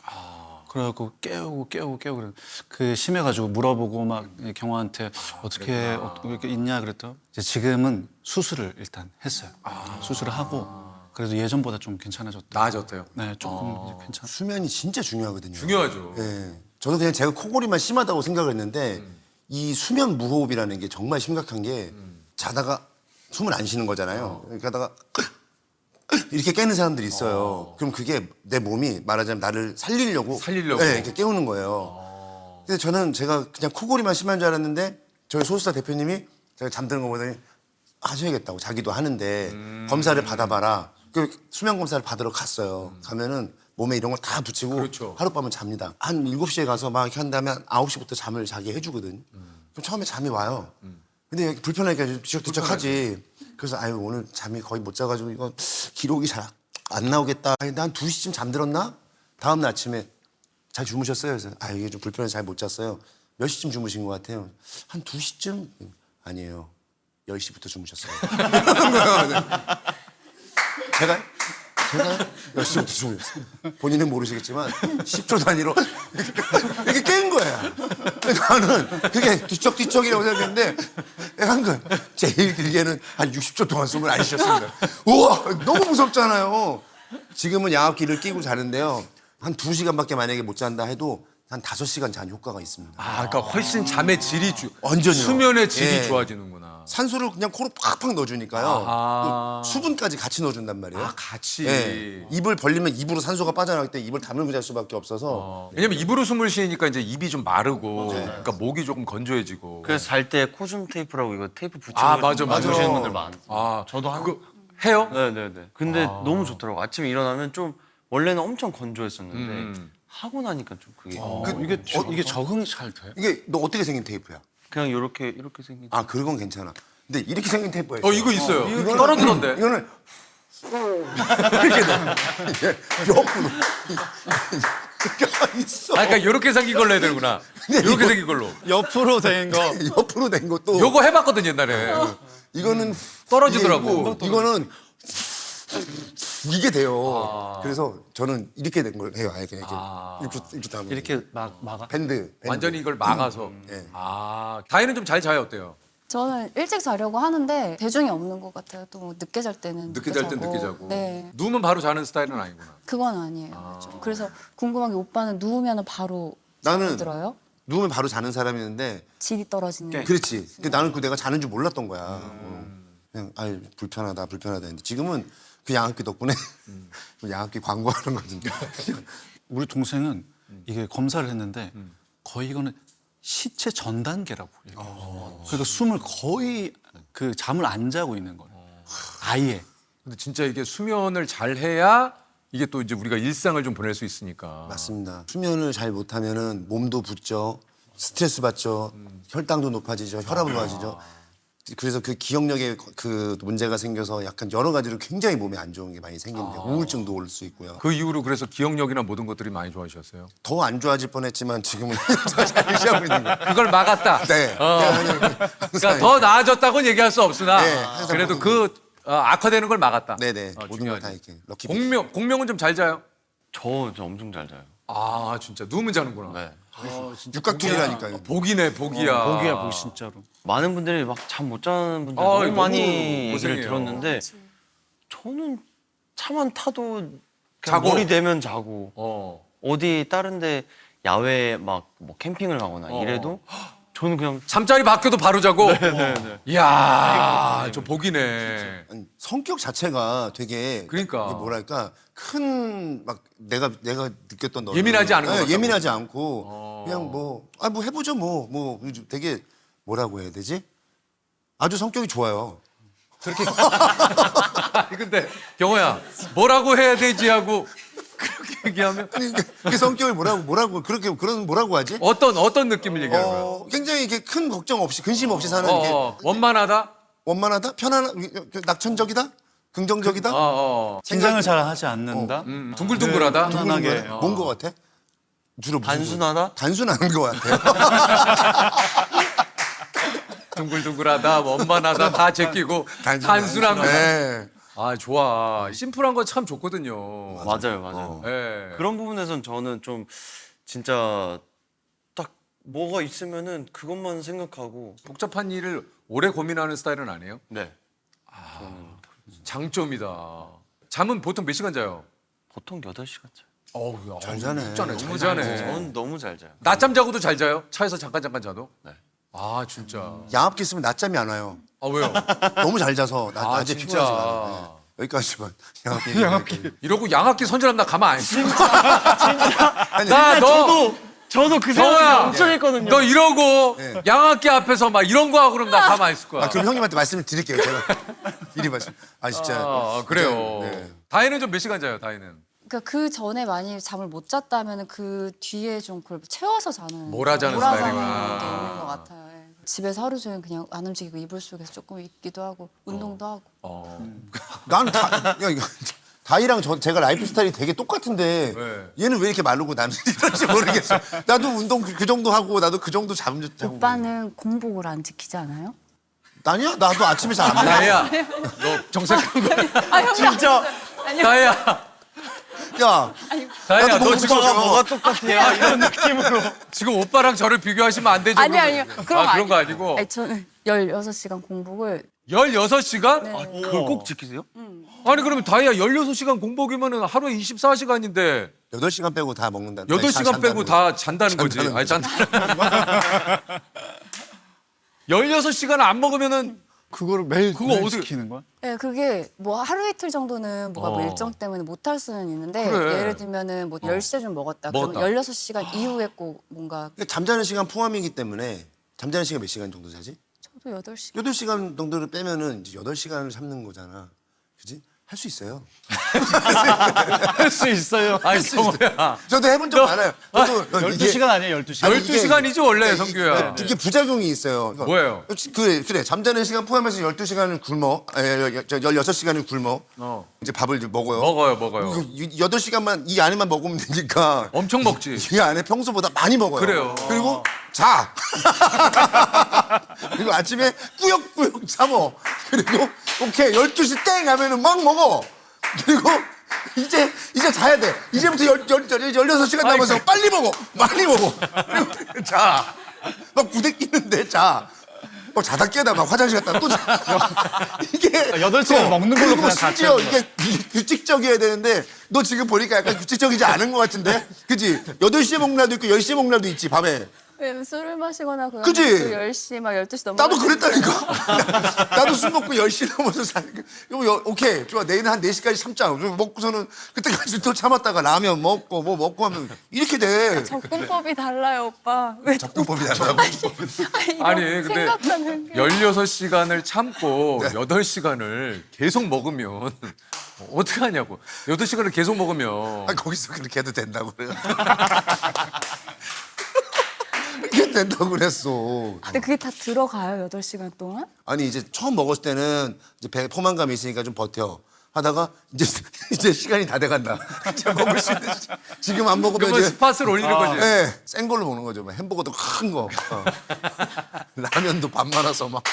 그래갖고 깨우고 그래. 그 심해가지고 물어보고 막 경호한테 어떻게 이렇게 있냐 그랬더니 이제 지금은 수술을 일단 했어요. 수술을 하고 그래도 예전보다 좀 괜찮아졌다. 나아졌대요. 네, 조금 이제 괜찮아. 수면이 진짜 중요하거든요. 중요하죠. 예. 저도 그냥 제가 코골이만 심하다고 생각을 했는데 이 수면 무호흡이라는 게 정말 심각한 게 자다가 숨을 안 쉬는 거잖아요. 그러니까 하다가 이렇게 깨는 사람들이 있어요. 그럼 그게 내 몸이 말하자면 나를 살리려고 네, 이렇게 깨우는 거예요. 근데 저는 제가 그냥 코골이만 심한 줄 알았는데 저희 소속사 대표님이 제가 잠드는 거 보더니 하셔야겠다고 자기도 하는데 검사를 받아봐라. 그 수면 검사를 받으러 갔어요. 가면은 몸에 이런 거 다 붙이고 그렇죠. 하룻밤은 잡니다. 한 7시에 가서 막 이렇게 한 다음에 한 9시부터 잠을 자게 해주거든. 그럼 처음에 잠이 와요. 근데 여기 불편하니까 뒤척뒤척 하지. 그래서 아유 오늘 잠이 거의 못 자가지고 이거 기록이 잘 안 나오겠다. 근데 한 2시쯤 잠들었나? 다음 날 아침에 잘 주무셨어요? 그래서 아 이게 좀 불편해서 잘 못 잤어요. 몇 시쯤 주무신 것 같아요? 한 2시쯤? 아니에요. 10시부터 주무셨어요. 제가 10시부터 주무셨어요. 본인은 모르시겠지만 10초 단위로 이렇게 깬 거야. 나는 그게 뒤척뒤척이라고 생각했는데 한 건 제일 길게는 한 60초 동안 숨을 안 쉬었습니다. 우와 너무 무섭잖아요. 지금은 양압기를 끼고 자는데요. 한 2시간밖에 만약에 못 잔다 해도 한 5시간 잔 효과가 있습니다. 아 그러니까 훨씬 잠의 질이 완전히요. 수면의 질이 예. 좋아지는구나. 산소를 그냥 코로 팍팍 넣어주니까요. 아하. 또 수분까지 같이 넣어준단 말이에요. 아 같이. 예. 입을 벌리면 입으로 산소가 빠져나갈 때 입을 다물고 잘 수밖에 없어서. 왜냐면 입으로 숨을 쉬니까 이제 입이 좀 마르고 그러니까 목이 조금 건조해지고. 그래서 잘 때 코줌 테이프라고 이거 테이프 붙이고 아, 맞아. 주시는 분들 많아요. 아 저도 그거 해요? 네네네. 근데 너무 좋더라고. 아침에 일어나면 좀 원래는 엄청 건조했었는데 하고 나니까 좀 그게 이게 적응이 잘 돼? 이게 너 어떻게 생긴 테이프야? 그냥 이렇게 생긴. 아 그건 괜찮아. 근데 이렇게 생긴 테이프가 있어. 이거 있어요. 이거는- 떨어지던데. 이거는 이렇게 돼. 이게 옆으로. 있어. 아, 그러니까 이렇게 생긴 걸로 해야 되는구나. 이렇게 생긴 걸로. 옆으로 된 거. 옆으로 된 것도 요거 해봤거든 옛날에. 이거는 떨어지더라고. 이거는 이게 돼요. 그래서 저는 이렇게 된 걸 해요. 아예 그냥 이렇게 하면 이렇게 막아. 밴드. 완전히 이걸 막아서. 네. 아, 다희는 좀 잘 자요 어때요? 저는 일찍 자려고 하는데 대중이 없는 것 같아요. 또 늦게 잘 때는 늦게 잘 땐 늦게 자고. 네, 누우면 바로 자는 스타일은 아니구나. 그건 아니에요. 좀. 그래서 궁금한 게 오빠는 누우면 바로 나는 들어요? 누우면 바로 자는 사람이었는데 질이 떨어지는. 그렇지. 근데 나는 그 내가 자는 줄 몰랐던 거야. 그냥 아유 불편하다 했는데 지금은 그 양압기 덕분에 그 양압기 광고하는 거거든요. 우리 동생은 이게 검사를 했는데 거의 이거는 시체 전 단계라고 얘기해요. 그러니까 숨을 거의 그 잠을 안 자고 있는 거예요. 아예. 근데 진짜 이게 수면을 잘 해야 이게 또 이제 우리가 일상을 좀 보낼 수 있으니까. 맞습니다. 수면을 잘 못하면은 몸도 붓죠, 스트레스 받죠, 혈당도 높아지죠, 혈압도 높아지죠. 그래서 그 기억력에 그 문제가 생겨서 약간 여러 가지로 굉장히 몸에 안 좋은 게 많이 생깁니다. 우울증도 올 수 있고요. 그 이후로 그래서 기억력이나 모든 것들이 많이 좋아지셨어요? 더 안 좋아질 뻔했지만 지금은 잘 유지하고 있는 거예요. 그걸 막았다. 네. 그러니까 더 나아졌다고는 얘기할 수 없으나 네, 항상 그래도 보고 그 악화되는 걸 막았다. 네네. 모든 걸 다 중요하지. 이렇게 럭키. 공명은 좀 잘 자요? 저 엄청 잘 자요. 아 진짜 누우면 자는구나. 네. 육각투리라니까요. 복이네 복이야. 복이야 복 진짜로. 많은 분들이 막 잠 못 자는 분들 너무 너무 많이 얘기를 고생해요. 들었는데 저는 차만 타도 그냥 자고. 머리 대면 자고 어. 어디 다른데 야외 막 뭐 캠핑을 가거나 이래도 저는 그냥 잠자리 바뀌어도 바로 자고. 이야 저 복이네. 아니, 성격 자체가 되게 그러니까. 이게 뭐랄까 큰 막 내가 느꼈던 너 예민하지 않은 것 같다고. 예민하지 않고 그냥 뭐 해보죠 뭐 되게 뭐라고 해야 되지? 아주 성격이 좋아요. 저렇게. 아니, 근데 경호야 뭐라고 해야 되지 하고 그렇게 얘기하면 아니, 그 성격을 뭐라고 그렇게 그런 뭐라고 하지? 어떤 느낌을 얘기하는 거야? 굉장히 이렇게 큰 걱정 없이 근심 없이 사는 게 원만하다. 원만하다, 낙천적이다, 긍정적이다. 긴장을 잘 하지 않는다. 둥글둥글하다. 편안하게. 뭔 거 같아? 주로 무슨 단순하다? 단순한 거 같아요. 둥글둥글하다, 원만하다, 다 제끼고 단순한 거. 네. 아 좋아. 심플한 거 참 좋거든요. 맞아요. 예. 그런 부분에선 저는 좀 진짜 딱 뭐가 있으면은 그것만 생각하고 복잡한 일을 오래 고민하는 스타일은 아니에요? 네. 장점이다. 잠은 보통 몇 시간 자요? 보통 8시간 자요. 어우, 잘 자네. 잘 자네. 저는 너무 잘 자요. 낮잠 자고도 잘 자요? 차에서 잠깐 자도? 네. 아 진짜. 양압기 쓰면 낮잠이 안 와요. 아 왜요? 너무 잘 자서 아, 낮에 진짜. 피곤하지가 않아요. 네. 여기까지만. 양압기. 이러고 양압기 손질하면 나 가만 안 있어. 아니, 저도 그 경호야, 생각이 엄청 했거든요. 너 이러고 양압기 앞에서 막 이런 거 하고 그러면 나 가만 안 있을 거야. 그럼 형님한테 말씀을 드릴게요. 제가 미리 말씀. 진짜. 그래요. 네. 다혜는 좀 몇 시간 자요? 다혜는? 그러니까 그 전에 많이 잠을 못 잤다면 그 뒤에 좀 그걸 채워서 자는 몰아자는 스타일이구나. 게 있는 것 같아요. 예. 집에서 하루 종일 그냥 안 움직이고 이불 속에서 조금 있기도 하고 운동도 하고. 난 다이랑 제가 라이프 스타일이 되게 똑같은데 네. 얘는 왜 이렇게 마르고 나는 이런지 모르겠어. 나도 운동 그 정도 하고 나도 그 정도 자고. 오빠는 공복을 안 지키지 않아요? 아니야? 나도 아침에 잘 안 먹어. 다혜야, 너 정색한 거야? 진짜 다혜야, 야, 다혜야, 나도 너 지금 공부하고 뭐가 똑같아요? 이런 느낌으로. 지금 오빠랑 저를 비교하시면 안 되죠? 아니요. 그런 거 아니고. 아니, 저는 16시간 공복을 16시간? 네. 그걸 꼭 지키세요? 아니 그러면 다혜야 16시간 공복이면 하루에 24시간인데 8시간 빼고 다 먹는다. 8시간 빼고 다 잔다는 거지. 잔다는 아니 잔다. 16시간 안 먹으면은 그거를 매일 그거 매일 어떻게- 지키는 거야? 네, 그게 뭐 하루 이틀 정도는 뭐가 뭐 어. 일정 때문에 못 할 수는 있는데 그래. 예를 들면은 뭐 10시에 좀 먹었다. 먹었다. 그러면 16시간 이후에 꼭 뭔가 잠자는 시간 포함이기 때문에 잠자는 시간 몇 시간 정도 자지? 저도 8시간. 8시간 정도를 빼면은 이제 8시간을 참는 거잖아. 그지? 할 수 있어요. 할 수 있어요. 아니 성우야. 저도 해본 적 많아요. 저도 12시간 아니에요, 12시간. 아니, 이게- 12시간이죠 원래 성규야. 이게 부작용이 있어요. 그러니까 뭐예요? 그래. 잠자는 시간 포함해서 12시간을 굶어. 16시간을 굶어. 이제 밥을 이제 먹어요. 먹어요. 8시간만 이 안에만 먹으면 되니까 엄청 먹지. 이 안에 평소보다 많이 먹어요. 그래요. 그리고 자. 그리고 아침에 꾸역꾸역 참어. 그리고 오케이 12시 땡 하면은 막 먹어. 그리고 이제 자야 돼. 이제부터 16시간 남아서 빨리 먹어. 많이 먹어. 그리고 자. 막 부대 끼는데 자. 자다 깨다 막 화장실 갔다 또 자. 이게 8시간 먹는 걸로 그리고 그냥 다 심지어 채우는 이게 규칙적이어야 되는데 너 지금 보니까 약간 규칙적이지 않은 것 같은데? 그지? 8시에 먹는 날도 있고 10시에 먹는 날도 있지 밤에. 왜냐면 술을 마시거나 그러면 그치? 또 10시 막 12시 넘어. 나도 그랬다니까. 나도 술 먹고 10시 넘어서 사니까. 오케이. 좋아. 내일은 한 4시까지 참자. 먹고서는 그때까지 또 참았다가 라면 먹고 뭐 먹고 하면 이렇게 돼. 접근법이 달라요, 오빠. 왜 접근법이 달라고. 아니 근데 생각하는 게 16시간을 참고 8시간을 계속 먹으면 어떻게 하냐고. 8시간을 계속 먹으면 아니, 거기서 그렇게 해도 된다고 그래요. 그렇게 된다고 그랬어. 근데 그게 다 들어가요, 8시간 동안? 아니 이제 처음 먹었을 때는 이제 배에 포만감이 있으니까 좀 버텨. 하다가 이제 시간이 다 돼간다. 이제 먹을 수 있는 지금 안 먹으면 그러면 이제 스팟을 올리는 거지. 네, 센 걸로 먹는 거죠. 막 햄버거도 큰 거, 라면도 밥 말아서 막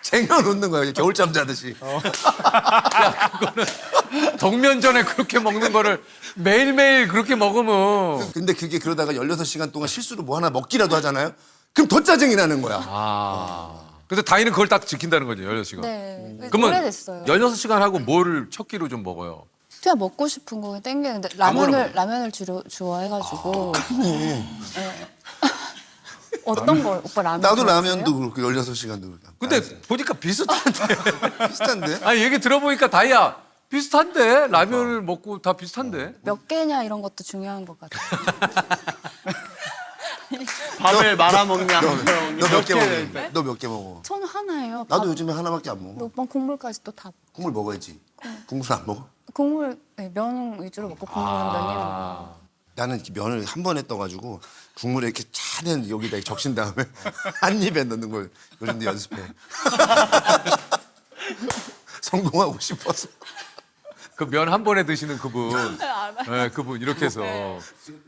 쟁여 놓는 거야. 겨울잠 자듯이. 정면전에 그렇게 먹는 거를 매일매일 그렇게 먹으면 근데 그게 그러다가 16시간 동안 실수로 뭐 하나 먹기라도 하잖아요. 그럼 더 짜증이 나는 거야. 근데 다희는 그걸 딱 지킨다는 거죠, 16시간. 네. 그러면 오래됐어요. 16시간 하고 뭐를 첫 끼로 좀 먹어요? 그냥 먹고 싶은 거 땡기는데 아무거나 라면을 좋아해가지고. 네. 어떤 걸 오빠 라면? 나도 좋아하세요? 라면도 그렇고 16시간도 그렇고. 근데 보니까 비슷한데. 비슷한데? 아니 얘기 들어보니까 다희야 비슷한데 라면을 먹고 다 비슷한데. 몇 개냐 이런 것도 중요한 것 같아요. 밥을 말아먹냐. 너 몇 개 먹어? 너 몇 개 먹어? 저는 하나예요. 나도 요즘에 하나밖에 안 먹어. 오빠 국물까지 또 다. 국물 먹어야지. 국물 안 먹어? 국물 네, 면 위주로 먹고 국물은 면이랑 먹고. 나는 이렇게 면을 한 번에 떠가지고 국물에 이렇게 차는 여기다 적신 다음에 한 입에 넣는 걸 요즘도 연습해. 성공하고 싶어서. 그 면 한 번에 드시는 그분. 네, 그분 이렇게 해서.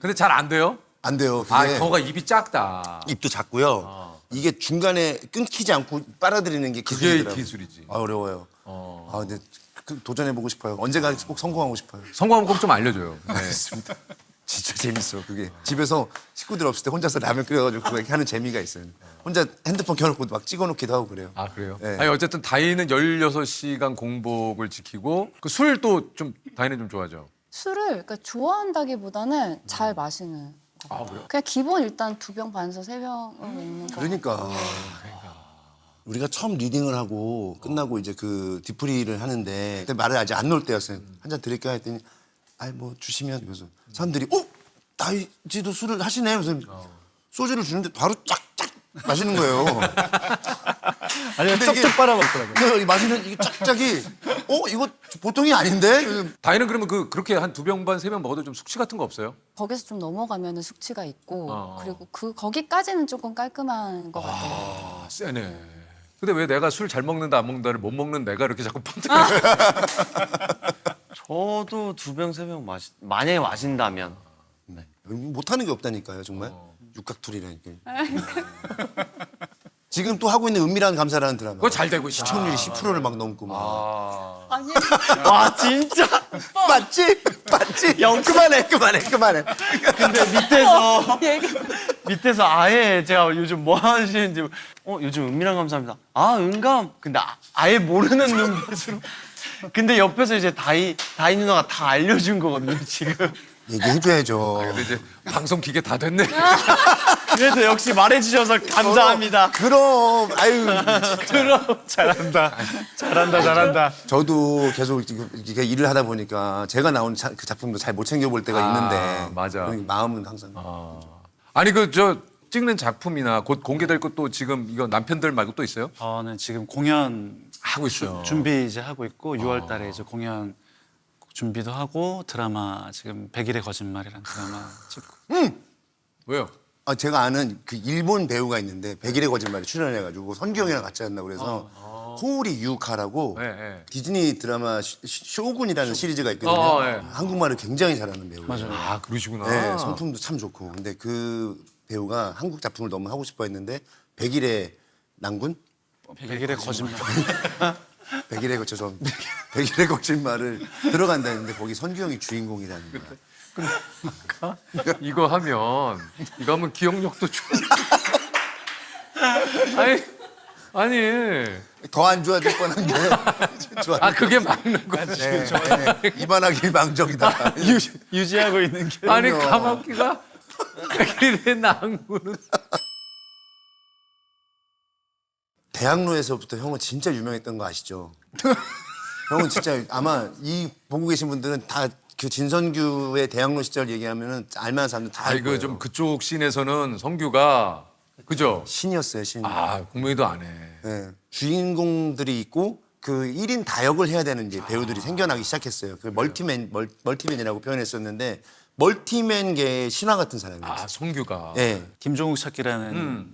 근데 잘 안 돼요? 안 돼요. 그게 아, 저가 입이 작다. 입도 작고요. 이게 중간에 끊기지 않고 빨아들이는 게 그게 기술이더라고요. 기술이지. 아, 어려워요. 아, 근데 도전해보고 싶어요. 언젠가 꼭 성공하고 싶어요. 성공하면 꼭 좀 알려줘요. 네. 알겠습니다. 진짜 재밌어 그게. 집에서 식구들 없을 때 혼자서 라면 끓여가지고 그거 이렇게 하는 재미가 있어요. 혼자 핸드폰 켜놓고 막 찍어놓기도 하고 그래요. 아 그래요? 네. 아니 어쨌든 다희는 16시간 공복을 지키고 그 술도 좀 다희는 좀 좋아하죠. 술을 그러니까 좋아한다기보다는 잘 마시는. 거. 그냥 기본 일단 2병 반에서 3병을 먹는 거. 그러니까. 우리가 처음 리딩을 하고 끝나고 이제 그 뒤풀이를 하는데 그때 말을 아직 안 놓을 때였어요. 한 잔 드릴까 했더니 아이 뭐 주시면 그래서 사람들이 다희 씨도 술을 하시네. 그래서 소주를 주는데 바로 쫙쫙 마시는 거예요. 아니, 근데 이게- 쪽쪽 빨아먹더라고요. 이 마시는 이게 쫙쫙이 이거 보통이 아닌데? 다희는 그러면 그렇게 한 2병 반, 3병 먹어도 좀 숙취 같은 거 없어요? 거기서 좀 넘어가면 숙취가 있고 어. 그리고 거기까지는 조금 깔끔한 것 같아요. 아 세네. 근데 왜 내가 술 잘 먹는다 안 먹는다를 못 먹는 내가 이렇게 자꾸 펀트 저도 2병, 3병 만약에 마신다면. 못하는 게 없다니까요, 정말. 육각투리라니까. 지금 또 하고 있는 은밀한 감사라는 드라마. 그거 잘 되고 있어. 시청률이 10%를 막 넘고 막. 아니 와 진짜. 맞지? 맞지? 그만해. 근데 밑에서 아예 제가 요즘 뭐 하시는지 요즘 은밀한 감사합니다. 아 은감. 근데 아예 모르는 눈빛으로. 근데 옆에서 이제 다희 누나가 다 알려준 거거든요 지금. 얘기해줘야죠. 근데 이제 방송 기계 다 됐네. 그래도 역시 말해주셔서 감사합니다. 그럼, 아유. 잘한다. 저도 계속 이렇게 일을 하다 보니까 제가 나온 그 작품도 잘 못 챙겨볼 때가 있는데. 맞아. 그러니까 마음은 항상. 아니 그 저 찍는 작품이나 곧 공개될 것도 지금 이거 남편들 말고 또 있어요? 저는 지금 공연 하고 있어요. 준비 이제 하고 있고 6월 달에 이제 공연 준비도 하고 드라마 지금 100일의 거짓말이라는 드라마 찍고. 왜요? 제가 아는 그 일본 배우가 있는데 100일의 거짓말에 출연해가지고 선규 형이랑 같이 한다고 그래서 호우리 유카라고 네, 네. 디즈니 드라마 쇼군이라는 시리즈가 있거든요. 네. 한국말을 굉장히 잘하는 배우예요. 맞아요. 아 그러시구나. 네, 성품도 참 좋고. 근데 그 배우가 한국 작품을 너무 하고 싶어 했는데 100일의 난군? 100일의 거짓말. 100일의 죄송합니다. 100일의 거짓말을 들어간다는데 거기 선규 형이 주인공이라는 거야. 이거 하면 기억력도 좋. 아니. 더 안 좋아질 뻔한데. 좋아. 아 그게 맞는 거지. 네, 이반하기 망정이다. 유지하고 있는 게. 아니 그럼요. 까마귀가 100일의 난구는. 대학로에서부터 형은 진짜 유명했던 거 아시죠? 형은 진짜 아마 이 보고 계신 분들은 다 그 진선규의 대학로 시절 얘기하면은 알만한 사람들 다 알고. 이거 좀 그쪽 씬에서는 성규가 그죠? 신이었어요, 신. 아 공명이도 안 해. 네. 주인공들이 있고 그 1인 다역을 해야 되는 이제 배우들이 생겨나기 시작했어요. 그 멀티맨이라고 표현했었는데 멀티맨계의 신화 같은 사람이에요. 아 성규가. 네. 김종국 찾기라는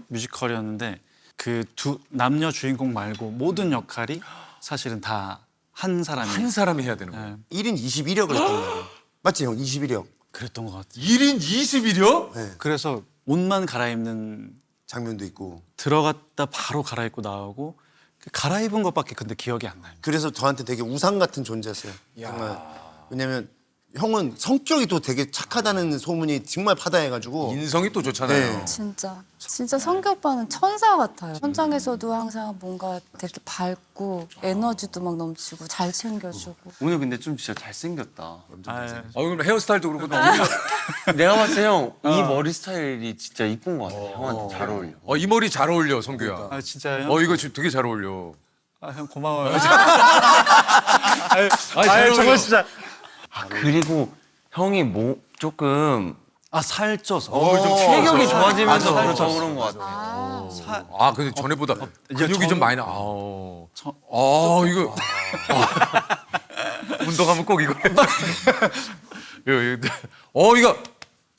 뮤지컬이었는데 그 두 남녀 주인공 말고 모든 역할이 사실은 다 한 사람이. 한 사람이 해야 되는 거야. 1인 21역을 했던 거예요. 맞지 형? 21역. 그랬던 것 같아요. 1인 21여? 네. 그래서 옷만 갈아입는 장면도 있고. 들어갔다 바로 갈아입고 나오고 그 갈아입은 것밖에 근데 기억이 안 나요. 그래서 저한테 되게 우상 같은 존재였어요. 정말. 왜냐면 형은 성격이 또 되게 착하다는 소문이 정말 파다해가지고. 인성이 또 좋잖아요. 네. 진짜 성규 오빠는 천사 같아요. 현장에서도 항상 뭔가 되게 밝고 에너지도 막 넘치고 잘 챙겨주고. 오늘 근데 좀 진짜 잘생겼다. 그럼 헤어스타일도 그렇고 너무. 내가 봤을 때 형 이 머리 스타일이 진짜 이쁜 것 같아. 형한테 잘 어울려. 이 머리 잘 어울려 성규야. 아 진짜요? 이거 지금 되게 잘 어울려. 형 고마워요. 잘 어울려. 진짜. 그리고 형이 뭐 조금 살쪄서. 좀 체격이 쪄서. 좋아지면서 맞아. 더 그런 것 같아. 근데 전에보다 근육이 저는- 좀 많이 나. 이거. 운동하면 꼭 이거. 이거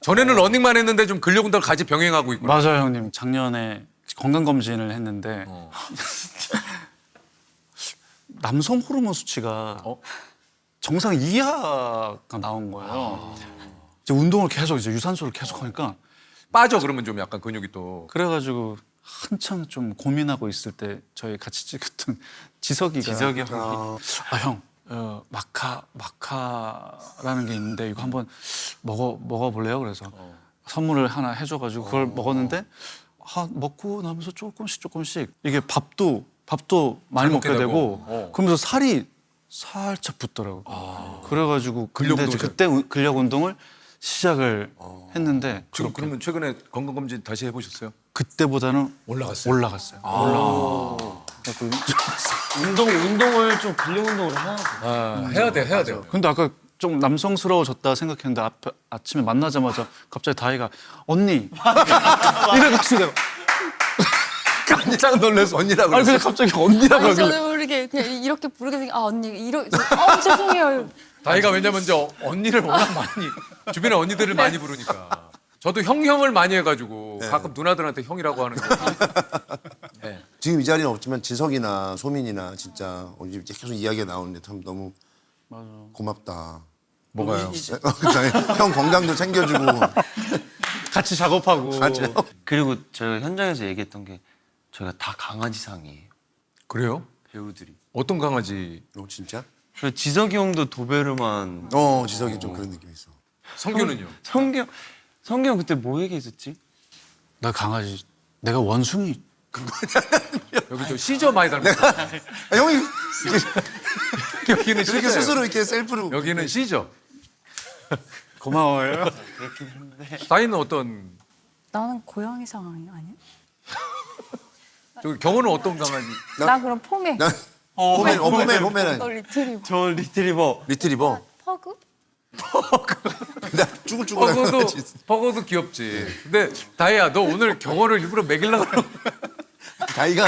전에는 러닝만 했는데 좀 근력 운동을 같이 병행하고 있구나. 맞아요 형님. 작년에 건강 검진을 했는데 남성 호르몬 수치가 정상 이하가 나온 거예요. 이제 운동을 계속 이제 유산소를 계속 하니까 빠져 그러면 좀 약간 근육이 또. 그래가지고 한참 좀 고민하고 있을 때 저희 같이 찍었던 지석이가 형 마카라는 게 있는데 이거 한번 먹어볼래요? 그래서 선물을 하나 해줘가지고 그걸 먹었는데 먹고 나면서 조금씩 이게 밥도 많이 잘 먹게 먹게 되고. 되고 그러면서 살이 살짝 붙더라고. 그래가지고 근력 근데 이제 운동을 그때 근력 운동을 시작을 했는데 그러면 최근에 건강검진 다시 해보셨어요? 그때보다는 올라갔어요? 올라갔어요. 그래갖고 운동을 좀 근력 운동을 해야 돼. 해야 돼. 근데 아까 좀 남성스러워졌다 생각했는데 아침에 만나자마자 갑자기 다희가 언니 이래가지고 내가 깜짝 놀라서 언니라고 아니 그랬어. 근데 갑자기 언니라고 아니 하길래 저는 모르게 그냥 이렇게 부르게 되니까 언니 죄송해요. 다희가 왜냐면 이제 언니를 워낙 많이 주변에 언니들을 많이 부르니까. 저도 형을 많이 해가지고 가끔 누나들한테 형이라고 하는 거. 지금 이 자리는 없지만 지석이나 소민이나 진짜 오늘 이제 계속 이야기가 나오는데 참 너무 고맙다. 뭐가요? 형 건강도 챙겨주고. 같이 작업하고 맞아요. 그리고 저희가 현장에서 얘기했던 게 저희가 다 강아지상이에요. 그래요? 배우들이. 어떤 강아지? 진짜? 그래서 지석이 형도 도베르만. 지석이 좀 그런 느낌 있어. 성규는요? 성기 형 그때 뭐 얘기했었지? 나 강아지 내가 원숭이 여기 저 시저 많이 닮았어. 형이 여기는 이렇게 시저예요. 스스로 이렇게 셀프로. 여기는 시저. 고마워요. 다희는 어떤? 나는 고양이 상황이 아니야? 저기 경호는 어떤 강아지? 나 그럼 포메. 홈에는 너 리트리버. 저 리트리버. 리트리버. 퍼그? 나 쭈글쭈글한 강아지. 버거도 귀엽지. 근데 다희야, 너 오늘 경호를 일부러 먹이려고 그러는 거야. 다이가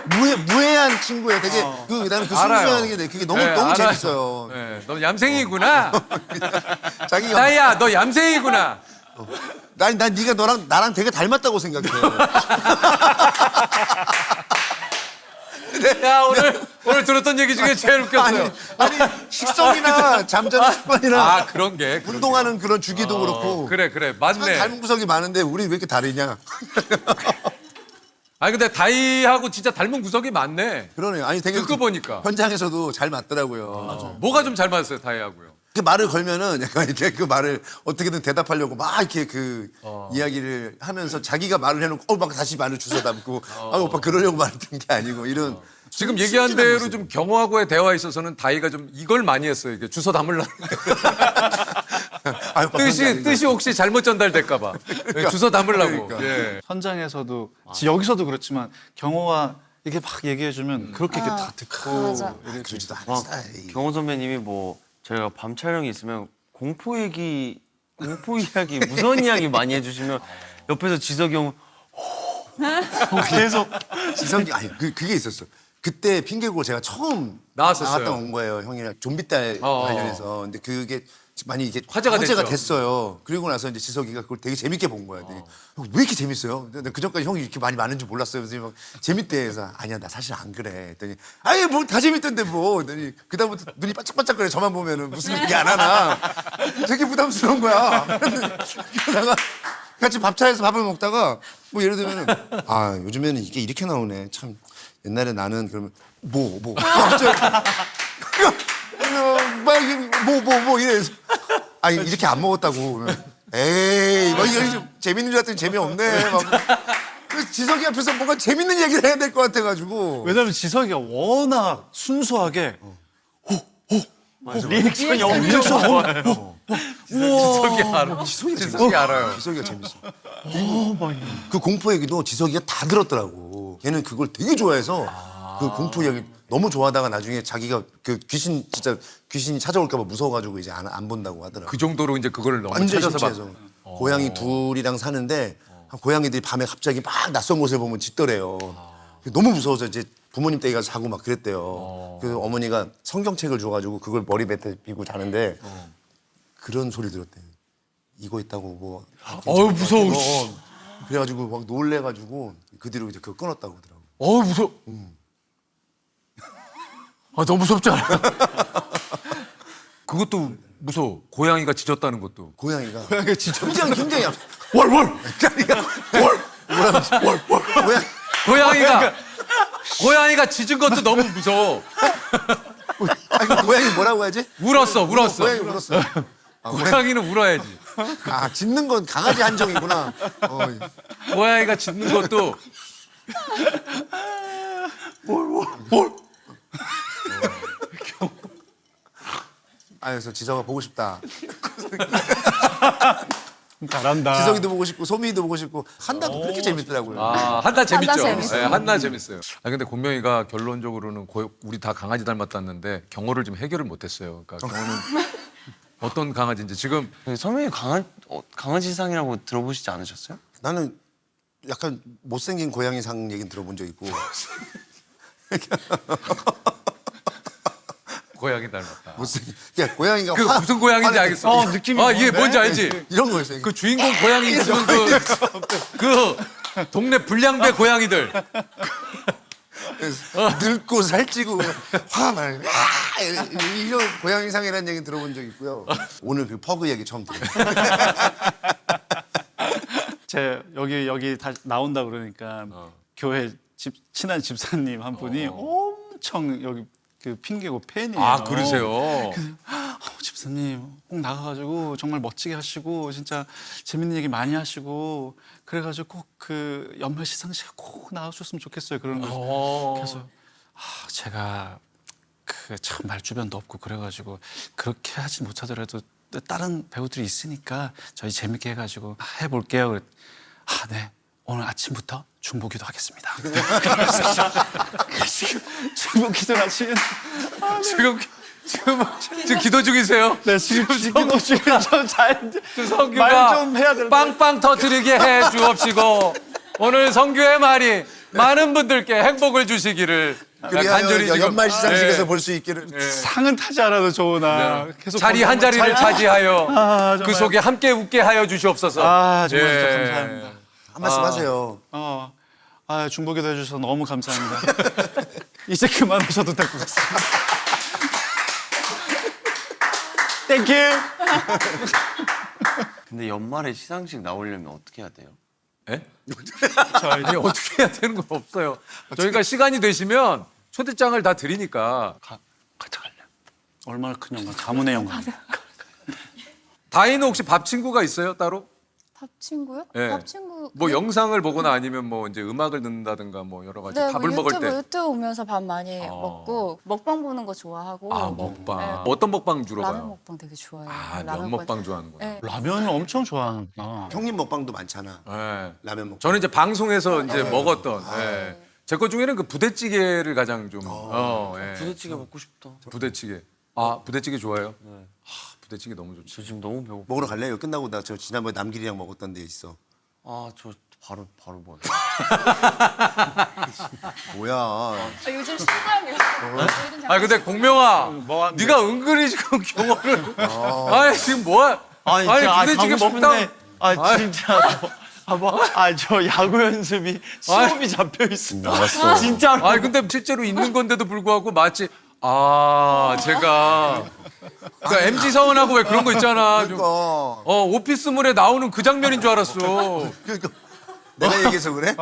무해한 친구예요. 되게 나는 그 알아요. 순수한 게 그게 너무 네, 너무 알아요. 재밌어요. 네, 너 얌생이구나. 자기가 다이야, 너 얌생이구나. 난 네가 나랑 되게 닮았다고 생각해. 야, 오늘 들었던 얘기 중에 제일 웃겼어요. 아니 식성이나 잠자는 습관이나 아, 그런 게. 운동하는 그런 주기도 그렇고 그래, 참 맞네. 닮은 구석이 많은데 우리 왜 이렇게 다르냐? 아니, 근데 다이하고 진짜 닮은 구석이 많네. 그러네요. 아니 되게 듣고 보니까. 현장에서도 잘 맞더라고요. 뭐가 좀 잘 맞았어요, 다이하고요? 그 말을 걸면은 약간 이렇게 그 말을 어떻게든 대답하려고 막 이렇게 그 이야기를 하면서 자기가 말을 해놓고 막 다시 말을 주워 담고 아 오빠 그러려고 말했던 게 아니고 이런 지금 좀 얘기한 순진한 대로 모습. 좀 경호하고의 대화에 있어서는 다이가 좀 이걸 많이 했어요. 이게 주워 담으려고. 아, 오빠 그런 게 아니다. 뜻이 혹시 잘못 전달될까봐. 네, 주워 담으려고. 그러니까. 예. 현장에서도 여기서도 그렇지만 경호가 이게 막 얘기해주면 그렇게 이렇게 다 듣고 맞아. 그러지도 않은 막 스타일. 경호 선배님이 뭐 저희가 밤 촬영이 있으면 공포 이야기 무서운 이야기 많이 해주시면 옆에서 지석이 형 계속 지성이 아니 그게 있었어. 그때 핑계고 제가 처음 나왔었어요. 나갔다 온 거예요. 형이랑 좀비딸 관련해서. 근데 그게 많이 이게 화제가 됐죠. 됐어요. 그리고 나서 이제 지석이가 그걸 되게 재밌게 본 거야. 형, 왜 이렇게 재밌어요? 근데 그 전까지 형이 이렇게 많이 많은 줄 몰랐어요. 그래서 막 재밌대 해서 아니야 나 사실 안 그래. 했더니 아예 뭐 다 재밌던데 뭐. 그랬더니 그다음부터 눈이 반짝반짝거려. 저만 보면은 무슨 얘기 안 하나. 되게 부담스러운 거야. 그러다가 같이 밥차에서 밥을 먹다가 뭐 예를 들면은 아 요즘에는 이게 이렇게 나오네. 참 옛날에 나는 그러면 뭐 뭐 이래서 아니 이렇게 안 먹었다고 그러면 에이 막 이게 좀 재밌는 줄 알았더니 재미없네 막 그래서 지석이 앞에서 뭔가 재밌는 얘기를 해야 될 것 같아가지고 왜냐면 지석이가 워낙 순수하게 리액션이 엄청 리액션 좋아요. 지석이 알아. 지석이 알아요. 지석이가 재밌어. 그 공포 얘기도 지석이가 다 들었더라고. 걔는 그걸 되게 좋아해서 그 공포 얘기 너무 좋아하다가 나중에 자기가 그 귀신이 찾아올까봐 무서워가지고 이제 안 본다고 하더라고. 그 정도로 이제 그거를 너무 완전 찾아서 막. 심취해서 고양이 둘이랑 사는데 고양이들이 밤에 갑자기 막 낯선 곳을 보면 짖더래요. 너무 무서워서 이제 부모님 댁에 가서 자고 막 그랬대요. 그래서 어머니가 성경책을 줘가지고 그걸 머리 밑에 비고 자는데 그런 소리 들었대요. 이거 있다고 뭐. 어우, 무서워. 그래가지고 막 놀래가지고 그 뒤로 이제 그거 끊었다고 하더라고. 어우, 무서워. 아, 너무 무섭지 않아요? 그것도 무서워. 고양이가 짖었다는 것도. 고양이가 진짜 굉장히 월월! 고양이 고양이가 짖은 것도 너무 무서워. 아니 고양이 뭐라고 해야지? 울었어. 고양이 울었어. 고양이는 울어야지. 아 짖는 건 강아지 한정이구나. 고양이가 짖는 것도 아 그래서 지석아 보고 싶다. 잘한다. 지석이도 보고 싶고 소민이도 보고 싶고 한다도 그렇게 재밌더라고요. 아, 한나 재밌죠. 한나 재밌어요. 네, 한나 재밌어요. 아 근데 곤명이가 결론적으로는 우리 다 강아지 닮았다는데 경호를 좀 해결을 못했어요. 그러니까 경호는 어떤 강아지인지 지금 선배님 강아지상이라고 들어보시지 않으셨어요? 나는 약간 못생긴 고양이상 얘기는 들어본 적 있고 고양이 닮았다. 못생긴 그러니까 고양이가 그 무슨 고양이인지 알겠어. 느낌이 아 이게 뭔지 알지? 이런 거였어요. 그 주인공 고양이 있으면 그 동네 불량배 고양이들. 늙고 살찌고 화날 이런 고양이상이라는 얘기 들어본 적 있고요. 오늘 그 퍼그 얘기 처음 들어요. 제 여기 다 나온다 그러니까 교회 친한 집사님 한 분이 엄청 여기 그 핑계고 팬이에요. 아 그러세요. 집사님 꼭 나가가지고 정말 멋지게 하시고 진짜 재밌는 얘기 많이 하시고 그래가지고 꼭 그 연말 시상식에 꼭 나와주셨으면 좋겠어요. 그런 거. 그래서 제가 그 참 말주변도 없고 그래가지고 그렇게 하지 못하더라도 다른 배우들이 있으니까 저희 재밌게 해가지고 해볼게요. 네. 오늘 아침부터 중보기도 하겠습니다. 중보 기도를 하시는 지금 기도 중이세요? 네, 지금 기도 중에 좀잘 성규가 말 좀 해야 되는데. 빵빵 터뜨리게 해 주옵시고 오늘 성규의 말이 많은 분들께 행복을 주시기를 간절히 그리하여 지금 연말 시상식에서 네. 볼 수 있기를. 상은 타지 않아도 좋으나 계속 자리 한 자리를 차지하여 아, 그 정말. 속에 함께 웃게 하여 주시옵소서. 아 정말 예. 진짜 감사합니다. 한 말씀 하세요. 중보기도 해주셔서 너무 감사합니다. 이제 그만하셔도 될 것 같습니다. 땡큐. 근데 연말에 시상식 나오려면 어떻게 해야 돼요? 예? 아니 어떻게 해야 되는 건 없어요. 저희가 시간이 되시면 초대장을 다 드리니까. 가져갈래. 얼마나 큰 영광, 가문의 영광. 다희는 혹시 밥 친구가 있어요 따로? 밥 친구요? 예. 밥 친구. 뭐 영상을 보거나 아니면 뭐 이제 음악을 듣는다든가 뭐 여러 가지 네, 밥을 뭐 먹을 유튜브, 때. 유튜브 보면서 밥 많이 먹고 먹방 보는 거 좋아하고. 아 먹방. 네. 어떤 먹방 주로 라면 봐요? 먹방 되게 좋아해요. 아, 라면 면 먹방 좋아하는구나. 네. 라면을 엄청 좋아하는구나. 형님 먹방도 많잖아. 네. 라면 먹방. 저는 이제 방송에서 이제 먹었던 제 것 중에는 그 부대찌개를 가장 좀 예. 부대찌개 먹고 싶다. 부대찌개. 아 부대찌개 좋아해요? 부대찌개 너무 좋지. 저 지금 너무 배고파. 먹으러 갈래? 이거 끝나고 나 저 지난번에 남길이랑 먹었던 데 있어. 저 바로 먹어요. 뭐야? 요즘 신나요. 아 근데 공명아, 네가 은근히 지금 경험을. 아니 지금 뭐야? 아니 부대찌개 먹다. 진짜. 저 야구 연습이 수업이 잡혀 있어. 진짜로. 아니 근데 실제로 있는 건데도 불구하고 마치 제가 그 MG 서원하고 왜 그런 거 있잖아. 좀, 그러니까. 오피스물에 나오는 그 장면인 줄 알았어. 그러니까 내가 얘기해서 그래?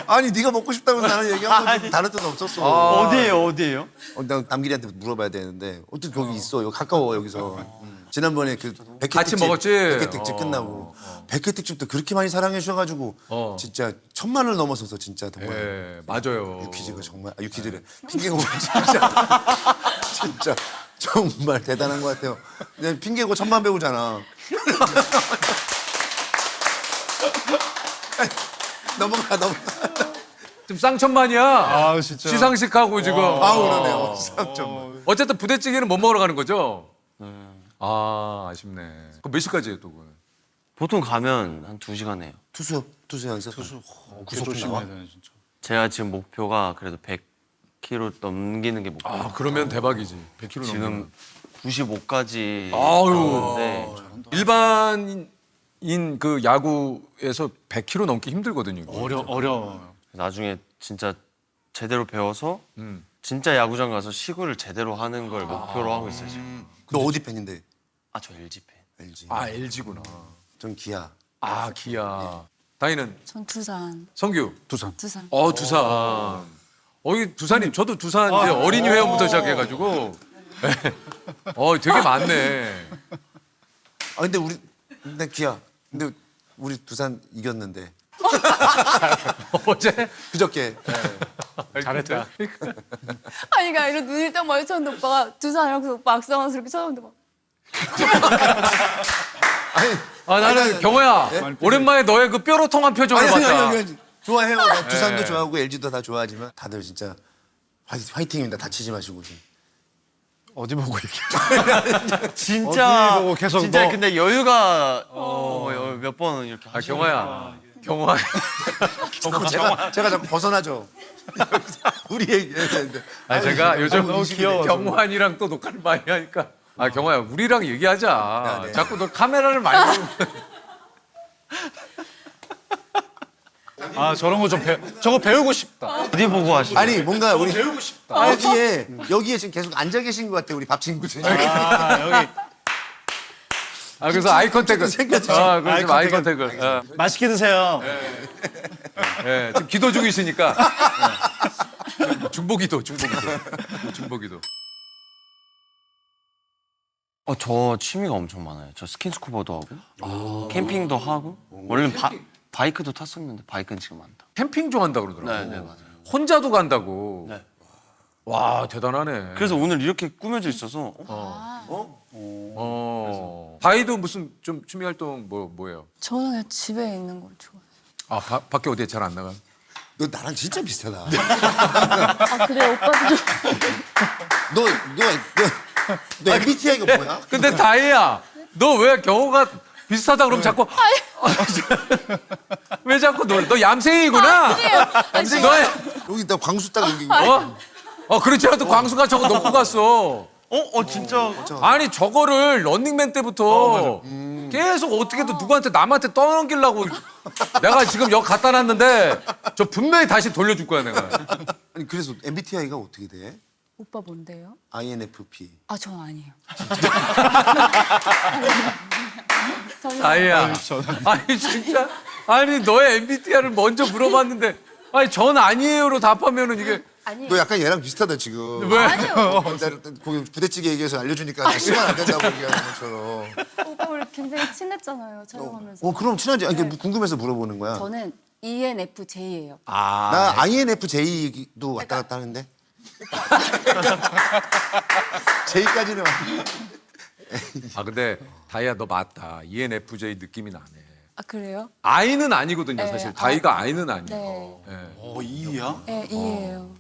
아니 네가 먹고 싶다고 나는 얘기한 건데 다른 뜻은 없었어. 어디예요? 나 남길이한테 물어봐야 되는데 어떻게 거기 있어? 여기 가까워 여기서. 지난번에 그 백회 같이 특집, 먹었지? 백회 특집 끝나고 백회 특집도 그렇게 많이 사랑해 주셔가지고 진짜 1000만을 넘어서서 진짜 정말 예, 맞아요. 유퀴즈가 정말 유퀴즈래 핑계고 진짜 진짜 정말 대단한 것 같아요. 내가 핑계고 1000만 배우잖아. 넘어가. 지금 쌍천만이야. 아 진짜. 시상식하고 지금. 그러네요. 참 어쨌든 부대찌개는 못 먹으러 가는 거죠? 아쉽네. 그럼 몇 시까지 해요 또? 그거? 보통 가면 한 2시간 해요. 투수 연습. 구속 조심해야 되네 진짜. 제가 지금 목표가 그래도 100kg 넘기는 게 목표예요. 그러면 대박이지. 100kg 지금 95까지 아유. 네. 일반인 그 야구에서 100kg 넘기 힘들거든요. 어려워요. 나중에 진짜 제대로 배워서 진짜 야구장 가서 시구를 제대로 하는 걸 목표로 하고 있어요 지금. 너 어디 팬인데? 저 LG 팬. LG. LG구나. 전 기아. 기아. 다희는 전 두산. 성규. 두산. 두산. 두산. 이 두산이 저도 두산 이제 어린이 회원부터 시작해가지고. 되게 많네. 근데 나 기아. 근데 우리 두산 이겼는데. 어제 그저께. 잘했다. 아니 그러니까 이런 눈이 딱 마주쳤는데 오빠가 두산이라고 오빠 악성스럽게 쳐다보는데 막 나는 경호야. 오랜만에 너의 그 뾰로통한 표정을 봤다. 아니. 좋아해요. 나 두산도 좋아하고 LG도 다 좋아하지만 다들 진짜 화이팅입니다. 다치지 마시고 좀. 어디 보고 얘기해? 진짜 어디 보고 계속 진짜 너- 근데 여유가 몇 번 이렇게 경호야. 제가 자꾸 벗어나죠. 우리 얘기했는데. 제가 요즘 너무 귀여워, 경호환이랑 또 녹화를 많이 하니까. 경호야, 우리랑 얘기하자. 네. 자꾸 너 카메라를 많이 보고. 저런 거 좀 저거 배우고 싶다. 어디 보고 하시는 아니 뭔가 우리 배우고 싶다. 여기에 지금 계속 앉아 계신 것 같아 우리 밥 친구들. 여기 그래서 아이 컨택을. 생겼지. 그래서 아이 컨택을. 맛있게 드세요. 지금 기도 중이시니까. 중보기도. 저 취미가 엄청 많아요. 저 스킨스쿠버도 하고 캠핑도 하고 원래는 바이크도 탔었는데 바이크는 지금 안 타. 캠핑 좋아한다고 그러더라고. 네, 맞아요. 혼자도 간다고. 네. 와, 대단하네. 그래서 오늘 이렇게 꾸며져 있어서 바이도 무슨 좀 취미 활동 뭐예요? 저는 그냥 집에 있는 걸 좋아해요. 밖에 어디에 잘 안 나가? 너 나랑 진짜 비슷하다. 그래 오빠도 좀 너 MBTI가 뭐야? 근데 다희야, 너 왜 경호가 비슷하다 그러면 자꾸 왜 자꾸 너 얌생이구나. 너의 여기다 광수 딱 여기. 그렇지 않아도 광수가 저거 놓고 갔어. 진짜. 아니 저거를 런닝맨 때부터 계속 어떻게든 누구한테 남한테 떠넘기려고 내가 지금 여기 갖다 놨는데 저 분명히 다시 돌려줄 거야 내가. 아니 그래서 MBTI가 어떻게 돼? 오빠 뭔데요? INFP. 아, 전 아니에요. 아이야. 아니 진짜. 아니 너의 MBTI를 먼저 물어봤는데 아니 전 아니에요로 답하면은 이게 아니, 너 약간 얘랑 비슷하다 지금. 왜? 거기 부대찌개 얘기해서 알려주니까 나 시간 안 된다고 얘기하는 것처럼. 오빠 우리 굉장히 친했잖아요, 촬영하면서. 그럼 친하지? 아니, 이게 궁금해서 물어보는 거야. 저는 ENFJ예요. 나 INFJ도 왔다 갔다 하는데. J까지는. 근데 다이야 너 맞다. ENFJ 느낌이 나네. 아, 그래요? I는 아니거든요 사실. 네, 다이가 I는 아니에요. 네. 네. 이야? 네, E예요.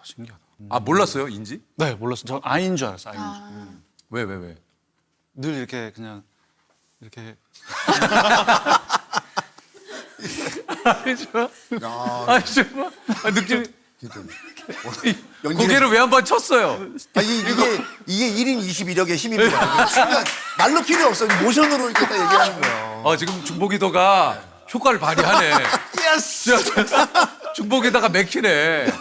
신기하다. 몰랐어요 인지? 네, 몰랐어. 저 아이인 줄 알았어. 아이인 줄. 왜? 늘 이렇게 그냥 이렇게 느낌이 연기를- 고개를 왜 한 번 쳤어요? 이게 1인 21역의 힘입니다. 순간 말로 필요 없어. 모션으로 이렇게 딱 얘기하는 거야. 지금 중복이도가 효과를 발휘하네. 예스! 중복에다가 맥히네.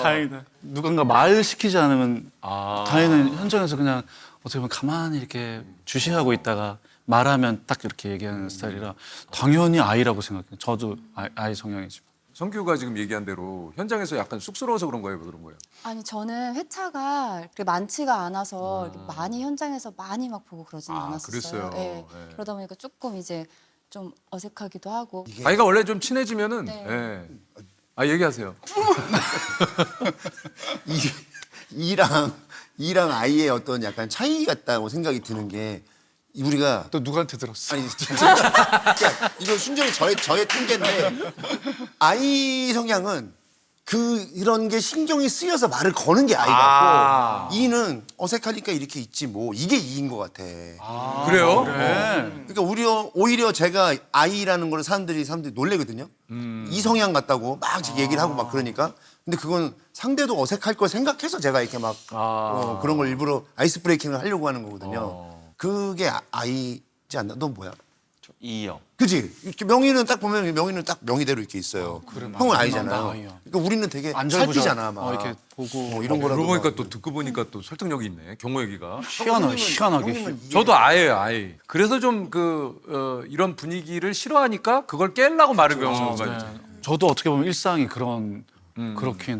다행이다. 누군가 말 시키지 않으면 다행은 현장에서 그냥 어떻게 보면 가만히 이렇게 주시하고 있다가 말하면 딱 이렇게 얘기하는 스타일이라 당연히 아이라고 생각해요. 저도 아이 성향이지만. 성규가 지금 얘기한 대로 현장에서 약간 쑥스러워서 그런 거예요? 왜 그런 거예요? 아니, 저는 회차가 그렇게 많지가 않아서 이렇게 많이 현장에서 많이 막 보고 그러진 않았었어요. 그랬어요. 네. 네. 그러다 보니까 조금 이제 좀 어색하기도 하고. 아이가 원래 좀 친해지면은 네. 얘기하세요. 이랑 아이의 어떤 약간 차이 같다고 생각이 드는 게 우리가 또 누구한테 들었어? 아니 진짜 그러니까 이거 순전히 저의 통계인데 아이 성향은 이런 게 신경이 쓰여서 말을 거는 게 아이 같고 이는 어색하니까 이렇게 있지 뭐 이게 이인 것 같아. 그래요? 그러니까 오히려 제가 아이라는 걸 사람들이 놀래거든요. 이 성향 같다고 막 얘기를 하고 막 그러니까. 근데 그건 상대도 어색할 걸 생각해서 제가 이렇게 막 그런 걸 일부러 아이스 브레이킹을 하려고 하는 거거든요. 그게 아이지 않나? 넌 뭐야? 저 E요. 그지? 이렇게 명의는 딱 보면 명의는 딱 명의대로 이렇게 있어요. 형은 아니잖아요. 아이야. 그러니까 우리는 되게 안절부절. 살피잖아, 막. 이렇게 보고 이런 거라도. 그러고 보니까 막. 또 듣고 보니까 또 설득력이 있네. 경호 얘기가. 희한하게. 형님은 저도 아예요, 아예. 그래서 좀 이런 분위기를 싫어하니까 그걸 깨려고 말을 경우가 있죠. 저도 어떻게 보면 일상이 그렇긴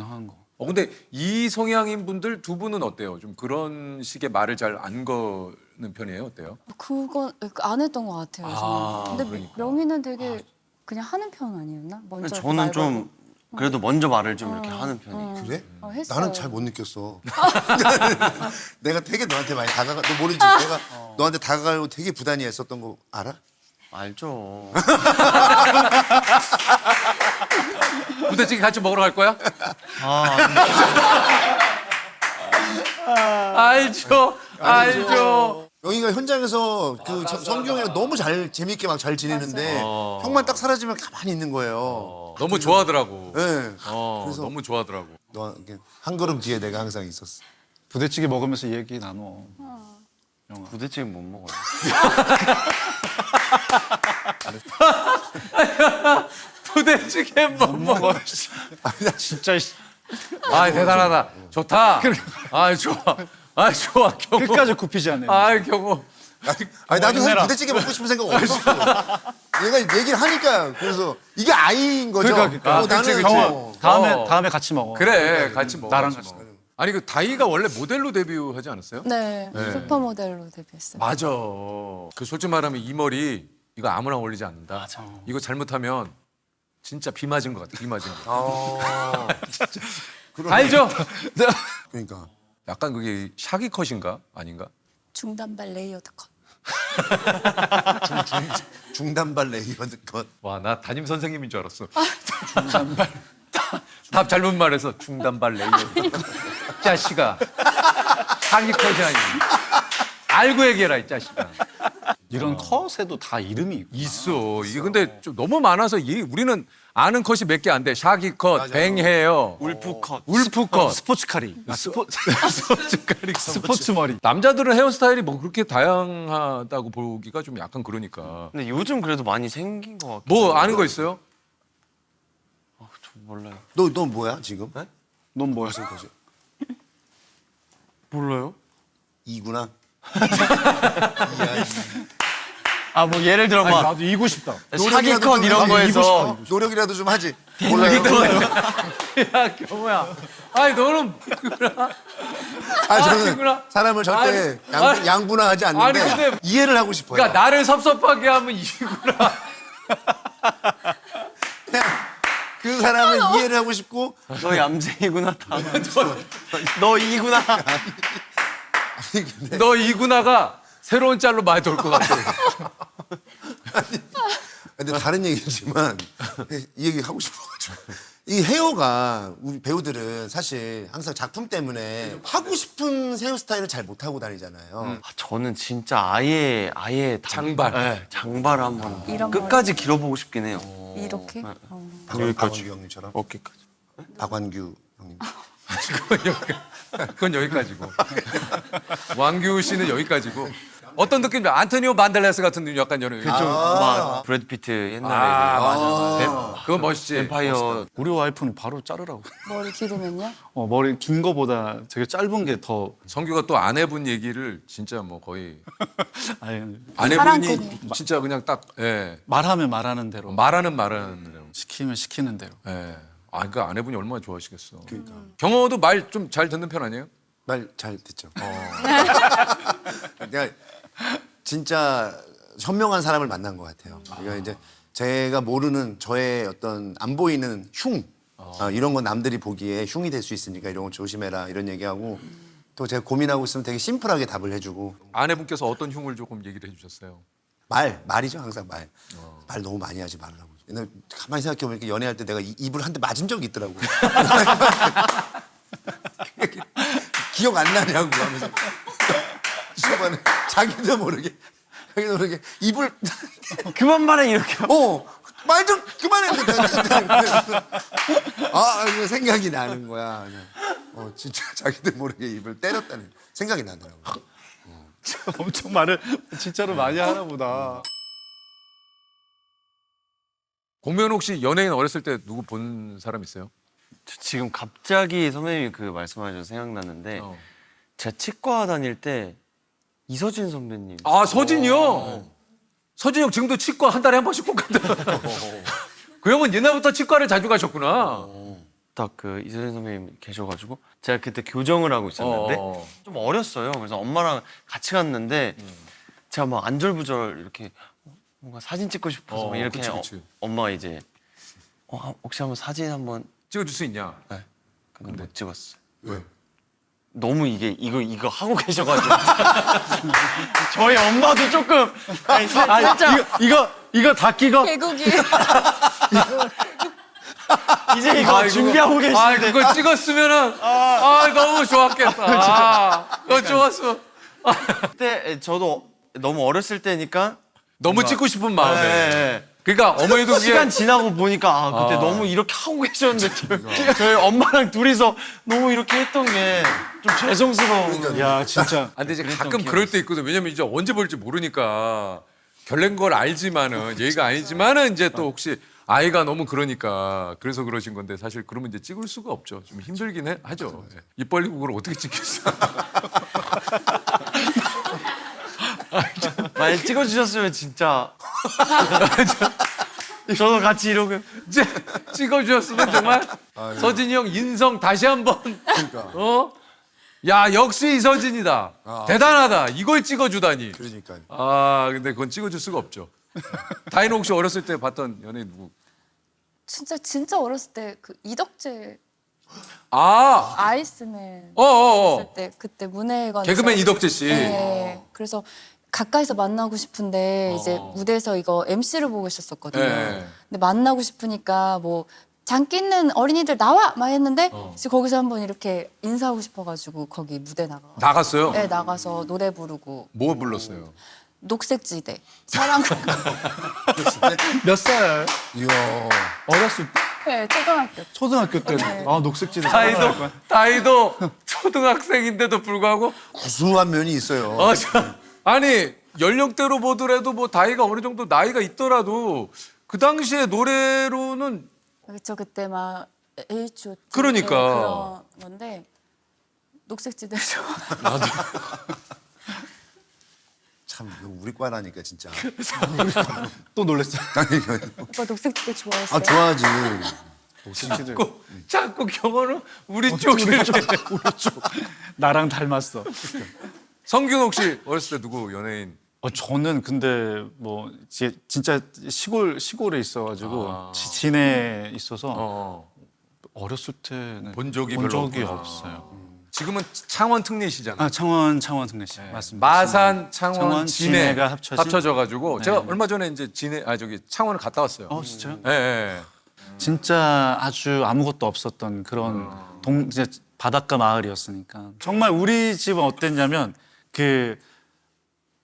한 거. 근데 이 성향인 분들 두 분은 어때요? 좀 그런 식의 말을 잘 안 거는 편이에요? 어때요? 그건 안 했던 것 같아요. 저는. 근데 그러니까. 명희는 되게 그냥 하는 편 아니었나? 먼저 이렇게 말 저는 좀 걸고. 그래도 먼저 말을 좀 이렇게 하는 편이에요. 그래? 했어요. 나는 잘 못 느꼈어. 내가 되게 너한테 많이 너 모르지? 내가 너한테 다가가려고 되게 부단히 했었던 거 알아? 알죠. 부대찌개 같이 먹으러 갈 거야? 알죠. 영희가 현장에서 성규 형이랑 너무 재밌게 막 잘 지내는데 형만 딱 사라지면 가만히 있는 거예요. 너무 좋아하더라고. 네. 그래서 너무 좋아하더라고. 너 한 걸음 뒤에 내가 항상 있었어. 부대찌개 먹으면서 얘기 나눠. 부대찌개 못 먹어요. 부대찌개 못 먹어. 진짜 대단하다. 좋다. 좋아. 경호. 끝까지 굽히지 않네. 경호. 아니 나도 사실 부대찌개 먹고 싶은 생각 없었어. 얘가 얘기를 하니까 그래서 이게 아이인 거죠. 그러니까. 그치. 나는 다음에 같이 먹어. 그래, 같이 먹어. 나랑 같이 같이 먹어. 아니 그 다이가 원래 모델로 데뷔하지 않았어요? 네, 슈퍼모델로 데뷔했어요. 맞아. 그 솔직히 말하면 이 머리 이거 아무나 어울리지 않는다. 맞아. 이거 잘못하면 진짜 비 맞은 것 같아. 비 맞은 것 같아. 알죠? 그러니까 약간 그게 샤기 컷인가 아닌가? 중단발 레이어드 컷. 중단발 레이어드 컷. 와, 나 담임 선생님인 줄 알았어. 중단발. 답 잘못 말해서 중단발 레이어드. 자식아. 샤기 컷이 아니야. 알고 얘기해라 이 자식아. 이런 컷에도 다 이름이 있고. 있어. 이게 근데 좀 너무 많아서 우리는 아는 컷이 몇 개 안 돼. 샤기 컷, 뱅 헤어, 울프 컷. 울프 컷, 스포츠 카리. 스포츠카리, 스포츠 머리. 남자들은 헤어스타일이 뭐 그렇게 다양하다고 보기가 좀 약간 그러니까. 근데 요즘 그래도 많이 생긴 것 같아요. 뭐 아는 거 있어요? 저 몰라요. 너 뭐야 지금? 넌 뭐야? 몰라요? 이구나. 아 뭐 예를 들어 막 나도 이고 싶다. 사기 컷 이런 거에서 노력이라도 좀 하지. 몰라요. 야 경호야. 아니 너는 저는 그구나. 사람을 절대 아니, 양분화하지 않는데 아니, 근데- 이해를 하고 싶어요. 그러니까 나를 섭섭하게 하면 이구나. 그냥 그 사람을 이해를 하고 싶고 너 얌생이구나 다. 너 이구나. 너 이구나가 새로운 짤로 많이 돌 것 같아. 근데 다른 얘기지만 이 얘기 하고 싶어가지고 이 헤어가 우리 배우들은 사실 항상 작품 때문에 하고 싶은 헤어스타일을 잘 못하고 다니잖아요. 아, 저는 진짜 아예 장발. 네, 장발을 한번 이런 끝까지 길어보고 싶긴 해요. 이렇게. 박완규 형님처럼. 어깨까지. 박완규 형님. 그건 여기까지고. 왕규 씨는 여기까지고. 어떤 느낌이야? 안토니오 반델레스 같은 느낌 약간 이런. 좀 막 브래드 피트 옛날에 맞아. 그거 멋있지. 엠파이어 우리 와이프는 바로 자르라고. 머리 기르면요? 머리 긴 거보다 되게 짧은 게 더. 성규가 또 아내분 얘기를 진짜 뭐 거의 아니, 아내분이 사랑꾼이에요. 진짜 그냥 딱 말하면 말하는 대로. 말하는 대로. 시키면 시키는 대로. 아, 그 아내분이 얼마나 좋아하시겠어. 그러니까. 경호도 말 좀 잘 듣는 편 아니에요? 말 잘 듣죠. 내가 진짜 현명한 사람을 만난 것 같아요. 그러니까 이제 제가 모르는 저의 어떤 안 보이는 흉 이런 건 남들이 보기에 흉이 될 수 있으니까 이런 거 조심해라 이런 얘기하고 또 제가 고민하고 있으면 되게 심플하게 답을 해주고 아내분께서 어떤 흉을 조금 얘기를 해주셨어요? 말이죠 항상 말 너무 많이 하지 말라고. 옛날 가만히 생각해보면 이렇게 연애할 때 내가 입을 한 대 맞은 적이 있더라고. 기억 안 나냐고 하면서 초반에 자기도 모르게 입을 그만 말해 이렇게. 말 좀 그만했는데 이거 생각이 나는 거야. 그냥. 진짜 자기도 모르게 입을 때렸다는 생각이 나더라고. 엄청 말을 진짜로 많이 하나 보다. 공명은 혹시 연예인 어렸을 때 누구 본 사람 있어요? 저 지금 갑자기 선배님이 그 말씀하셔서 생각났는데 제가 치과 다닐 때 이서진 선배님. 아, 서진이 형. 서진이 형 지금도 치과 한 달에 한 번씩 꼭 간다. 그 형은 옛날부터 치과를 자주 가셨구나. 딱 그 이서진 선배님 계셔가지고 제가 그때 교정을 하고 있었는데 좀 어렸어요. 그래서 엄마랑 같이 갔는데 제가 막 안절부절 이렇게 뭔가 사진 찍고 싶어서 막 이렇게 그치. 엄마가 이제 혹시 한번 사진 한번 찍어줄 수 있냐? 네. 근데 못 찍었어요. 왜? 너무 이거 하고 계셔가지고 저희 엄마도 조금 살짝 이거 다 끼고. 개국이. 이제 이거 준비하고 계시는데 아, 그거 찍었으면은 너무 좋았겠다. 그거 좋았어. 그때 저도 너무 어렸을 때니까 너무 찍고 싶은 마음에. 네. 그러니까 어머니도 그게 시간 지나고 보니까 그때 너무 이렇게 하고 계셨는데 저희 엄마랑 둘이서 너무 이렇게 했던 게 좀 죄송스러워. 야 진짜. 근데 이제 가끔 그럴 때 있거든. 왜냐면 이제 언제 볼지 모르니까 결례인 걸 알지만은 예의가 아니지만은 이제 또 혹시 아이가 너무 그러니까 그래서 그러신 건데 사실 그러면 이제 찍을 수가 없죠. 좀 힘들긴 하죠. 예. 입 벌리고 그걸 어떻게 찍겠어? 많이 찍어주셨으면 진짜 저도 같이 이러고 찍어주셨으면 정말 서진이 형 인성 다시 한번 야 역시 이서진이다. 대단하다. 이걸 찍어주다니. 그러니까. 근데 그건 찍어줄 수가 없죠. 다이노 혹시 어렸을 때 봤던 연예인 누구? 진짜 어렸을 때 그 이덕재 아, 아이스맨 어어어. 했을 때 그때 문예관 개그맨 이덕재 씨. 네. 그래서 가까이서 만나고 싶은데 이제 무대에서 이거 MC를 보고 있었거든요. 네. 근데 만나고 싶으니까 뭐 장기 있는 어린이들 나와 막 했는데 이제 거기서 한번 이렇게 인사하고 싶어가지고 거기 무대 나갔어요? 네, 나가서 노래 부르고 뭐 불렀어요? 녹색지대 사랑. 몇 살? 이야. 어렸을 때? 네, 초등학교. 초등학교 때. 네. 아 녹색지대. 다이도 초등학생인데도 불구하고 구수한 면이 있어요. 아니 연령대로 보더라도 뭐 다이가 어느 정도 나이가 있더라도 그 당시에 노래로는 그렇죠. 그때 막 H.O.T. 그러니까. 그런 건데 녹색지대 좋아. 참 이거 우리 과라니까 진짜. 또 놀랬어요. 오빠 녹색지대 좋아했어요? 아 좋아하지. 녹색지대. 자꾸 경호는 우리 쪽이래. 나랑 닮았어. 성균 혹시 어렸을 때 누구 연예인? 저는 근데 뭐 진짜 시골에 있어가지고 진해에 있어서 어. 어렸을 때는 본 적이 본 별로 적이 없구나. 없어요. 지금은 창원 특례시잖아. 아 창원 특례시 맞습니다. 마산, 창원, 진해가 진해 합쳐진. 합쳐져가지고 네. 제가 얼마 전에 이제 창원을 갔다 왔어요. 진짜요? 예, 예. 진짜 아주 아무것도 없었던 그런 이제 바닷가 마을이었으니까 정말 우리 집은 어땠냐면 그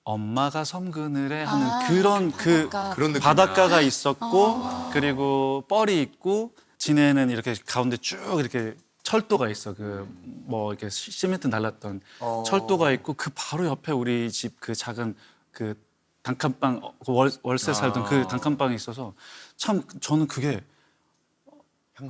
엄마가 섬 그늘에 하는 그런 그 바닷가. 그런 느낌. 바닷가가 있었고 그리고 뻘이 있고 진해는 이렇게 가운데 쭉 이렇게 철도가 있어 그 뭐 이렇게 시멘트 날랐던 철도가 있고 그 바로 옆에 우리 집 그 작은 그 단칸방 월세 살던 그 단칸방이 있어서 참 저는 그게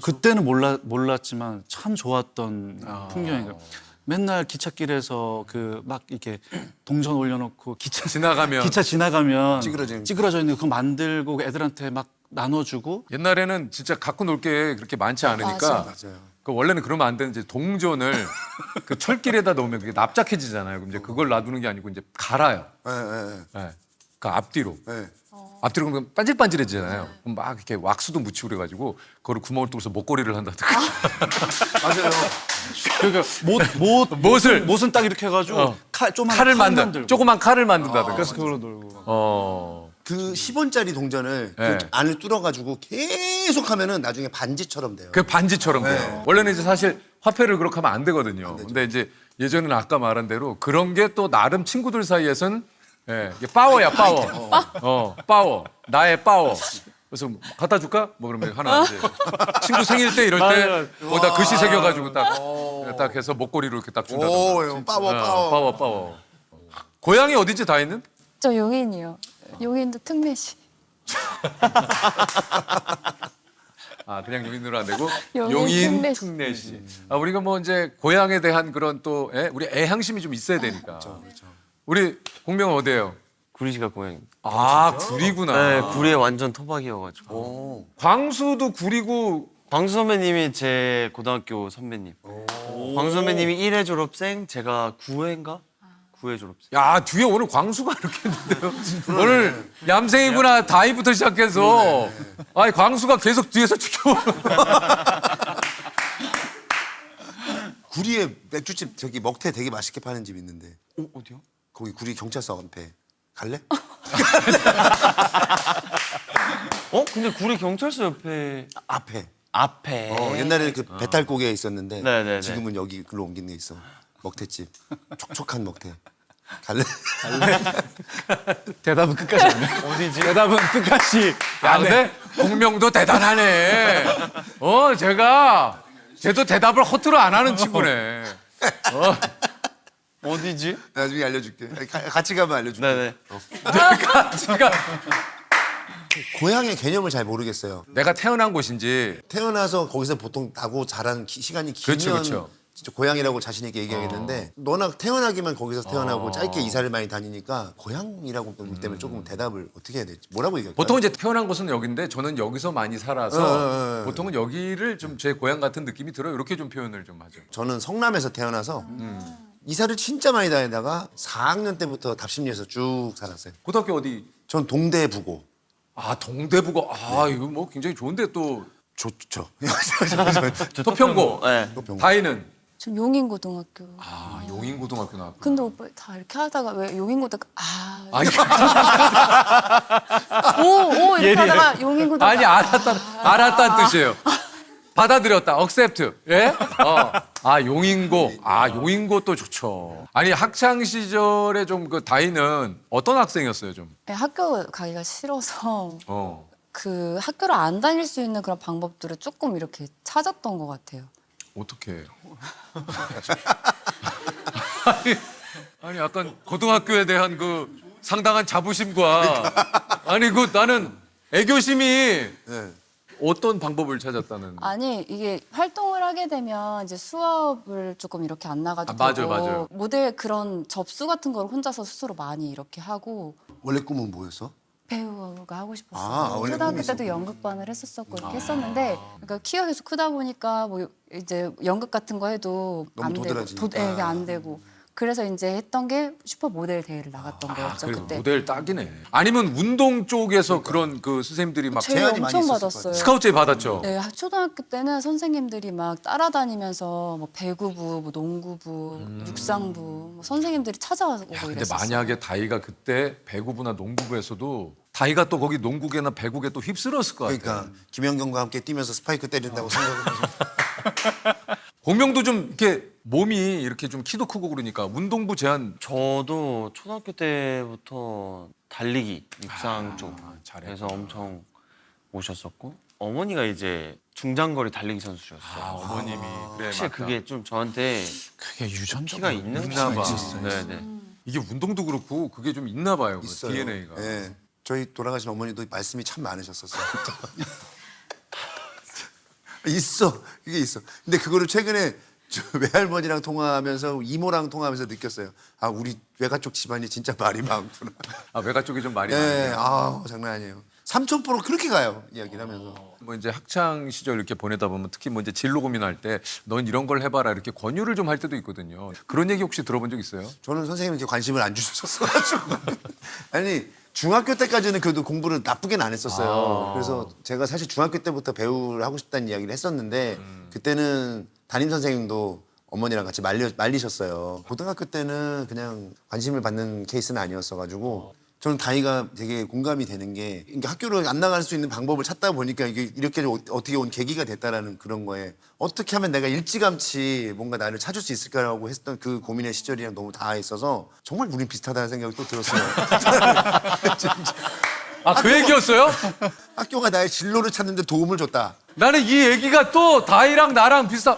그때는 몰랐지만 참 좋았던 풍경이에요. 맨날 기찻길에서 그 막 이렇게 동전 올려놓고 기차 지나가면 찌그러져 있는 거 그거 만들고 애들한테 막 나눠주고 옛날에는 진짜 갖고 놀 게 그렇게 많지 않으니까 맞아요. 그 원래는 그러면 안 되는 이제 동전을 그 철길에다 놓으면 그게 납작해지잖아요. 그럼 이제 그걸 놔두는 게 아니고 이제 갈아요. 예. 그 앞뒤로. 앞뒤로 그러면 반질반질해지잖아요. 그럼 막 이렇게 왁스도 묻히고 그래가지고 그거를 구멍을 뚫어서 목걸이를 한다든가. 맞아요. 그러니까 못은 딱 이렇게 해가지고 칼을 만들고 조그만 칼을 만든다든가. 그래서 그걸로 놀고. 그 10원짜리 동전을 네. 그 안을 뚫어가지고 계속 하면은 나중에 반지처럼 돼요. 그 반지처럼 돼요. 원래는 이제 사실 화폐를 그렇게 하면 안 되거든요. 근데 이제 예전에는 아까 말한 대로 그런 게 또 나름 친구들 사이에선 이게 파워야 파워. 파워. 나의 파워. 그래서 뭐 갖다 줄까? 뭐 그러면 하나 이제 친구 생일 때 이럴 때 거기다 글씨 새겨가지고 딱 해서 목걸이로 이렇게 딱 준다든가. 오, 파워. 파워. 고향이 어디지 다 있는? 저 용인이요. 용인도 특례시. 아 그냥 용인으로 안 되고 용인 용인 특례시. 특례시. 우리가 뭐 이제 고향에 대한 그런 또 우리 애향심이 좀 있어야 되니까. 그렇죠. 우리 공명은 어디예요? 구리시가 고향입니다. 아 구리구나. 네, 구리에 완전 토박이어가지고. 광수도 구리고. 광수 선배님이 제 고등학교 선배님. 광수 선배님이 1회 졸업생, 제가 9회인가? 9회 졸업생. 야 뒤에 오늘 광수가 이렇게 있는데요. 오늘 얌생이구나 다이부터 시작해서. 아니 광수가 계속 뒤에서 지켜보는. 구리에 맥주집 저기 먹태 되게 맛있게 파는 집 있는데 어디요? 거기 구리 경찰서 앞에 갈래? 근데 구리 경찰서 옆에 앞에. 옛날에는 그 배탈고개에 있었는데 네네네. 지금은 여기 글로 옮긴 데 있어. 먹태집. 촉촉한 먹태. 갈래? 대답은 끝까지 안 해. 어디지? 대답은 끝까지 야 근데 공명도 대단하네. 쟤도 대답을 허투루 안 하는 친구네. 어디지? 나중에 알려줄게. 아니, 같이 가면 알려줄게. 네네. 제가 고향의 개념을 잘 모르겠어요. 내가 태어난 곳인지. 태어나서 거기서 보통 나고 자란 시간이 길면 그렇죠. 진짜 고향이라고 자신 있게 얘기하겠는데 너나 태어나기만 거기서 태어나고 짧게 이사를 많이 다니니까 고향이라고 볼 때문에 조금 대답을 어떻게 해야 될지 뭐라고 얘기할까요? 보통 이제 태어난 곳은 여기인데 저는 여기서 많이 살아서 보통은 여기를 좀 제 고향 같은 느낌이 들어요. 이렇게 좀 표현을 좀 하죠. 저는 성남에서 태어나서 이사를 진짜 많이 다니다가 4학년 때부터 답심리에서 쭉 살았어요. 고등학교 어디? 전 동대부고. 아 동대부고. 아 이거 뭐 굉장히 좋은데 또 좋죠. 토평고. 네. 다이는 전 용인고등학교. 아 용인고등학교 나왔고. 근데 오빠 다 이렇게 하다가 왜 용인고등학교 아니 오 이렇게 하다가 용인고등학교. 아니 알았다는 뜻이에요. 받아들였다. accept. 예? 아, 용인고. 아, 용인고 또 좋죠. 아니, 학창 시절에 좀 그 다희는 어떤 학생이었어요, 좀? 네, 학교 가기가 싫어서 어. 그 학교를 안 다닐 수 있는 그런 방법들을 조금 이렇게 찾았던 것 같아요. 어떻게 해요? 아니, 약간 고등학교에 대한 그 상당한 자부심과 아니, 그 나는 애교심이 네. 어떤 방법을 찾았다는. 아니 이게 활동을 하게 되면 이제 수업을 조금 이렇게 안 나가도 아, 맞아요, 되고 맞아요. 모델 그런 접수 같은 걸 혼자서 스스로 많이 이렇게 하고 원래 꿈은 뭐였어? 배우가 하고 싶었어요. 아, 원래 초등학교 꿈이 때도 있었구나. 연극반을 했었었고 이렇게 했었는데 그러니까 키가 계속 크다 보니까 뭐 이제 연극 같은 거 해도 너무 안 되고 도드라지니까. 네, 이게 안 되고 그래서 이제 했던 게 슈퍼 모델 대회를 나갔던 거였죠 그래, 그때. 모델 딱이네. 아니면 운동 쪽에서 그런 그 선생님들이 막 제일 제안이 많이 엄청 있었을 받았어요. 스카우트 제의 받았죠. 네, 초등학교 때는 선생님들이 막 따라다니면서 뭐 배구부, 뭐 농구부, 육상부 뭐 선생님들이 찾아오고 야, 근데 이랬었어요. 만약에 다희가 그때 배구부나 농구부에서도 다희가 또 거기 농구계나 배구계 또 휩쓸었을 것 같아. 그러니까 김연경과 함께 뛰면서 스파이크 때린다고 생각을 공명도 좀 이렇게 몸이 이렇게 좀 키도 크고 그러니까 운동부 제한 저도 초등학교 때부터 달리기 육상 쪽 잘했구나. 그래서 엄청 오셨었고 어머니가 이제 중장거리 달리기 선수셨어요. 어머님이 그래, 확실히 맞다. 그게 좀 저한테 그게 유전적 피가 있는 있나 봐. 네네. 이게 운동도 그렇고 그게 좀 있나 봐요. 그 있어요. DNA가. 네. 저희 돌아가신 어머니도 말씀이 참 많으셨었어요. 있어. 그게 있어. 근데 그거를 최근에 저 외할머니랑 통화하면서 이모랑 통화하면서 느꼈어요. 아, 우리 외가 쪽 집안이 진짜 말이 많구나. 아, 외가 쪽이 좀 말이 네. 많아요. 아, 장난 아니에요. 삼천포로 그렇게 가요. 이야기를 하면서. 뭐 이제 학창 시절 이렇게 보내다 보면 특히 뭐 이제 진로 고민할 때 넌 이런 걸 해봐라 이렇게 권유를 좀 할 때도 있거든요. 그런 얘기 혹시 들어본 적 있어요? 저는 선생님한테 관심을 안 주셨어가지고. 아니, 중학교 때까지는 그래도 공부를 나쁘게는 안 했었어요. 그래서 제가 사실 중학교 때부터 배우를 하고 싶다는 이야기를 했었는데 그때는 담임 선생님도 어머니랑 같이 말리셨어요. 고등학교 때는 그냥 관심을 받는 케이스는 아니었어가지고 저는 다희가 되게 공감이 되는 게 그러니까 학교를 안 나갈 수 있는 방법을 찾다 보니까 이게 이렇게 어떻게 온 계기가 됐다라는 그런 거에 어떻게 하면 내가 일찌감치 뭔가 나를 찾을 수 있을까라고 했던 그 고민의 시절이랑 너무 닿아 있어서 정말 우린 비슷하다는 생각이 또 들었어요. 아, 그 얘기였어요? 학교가 나의 진로를 찾는 데 도움을 줬다. 나는 이 얘기가 또 다희랑 나랑 비슷한.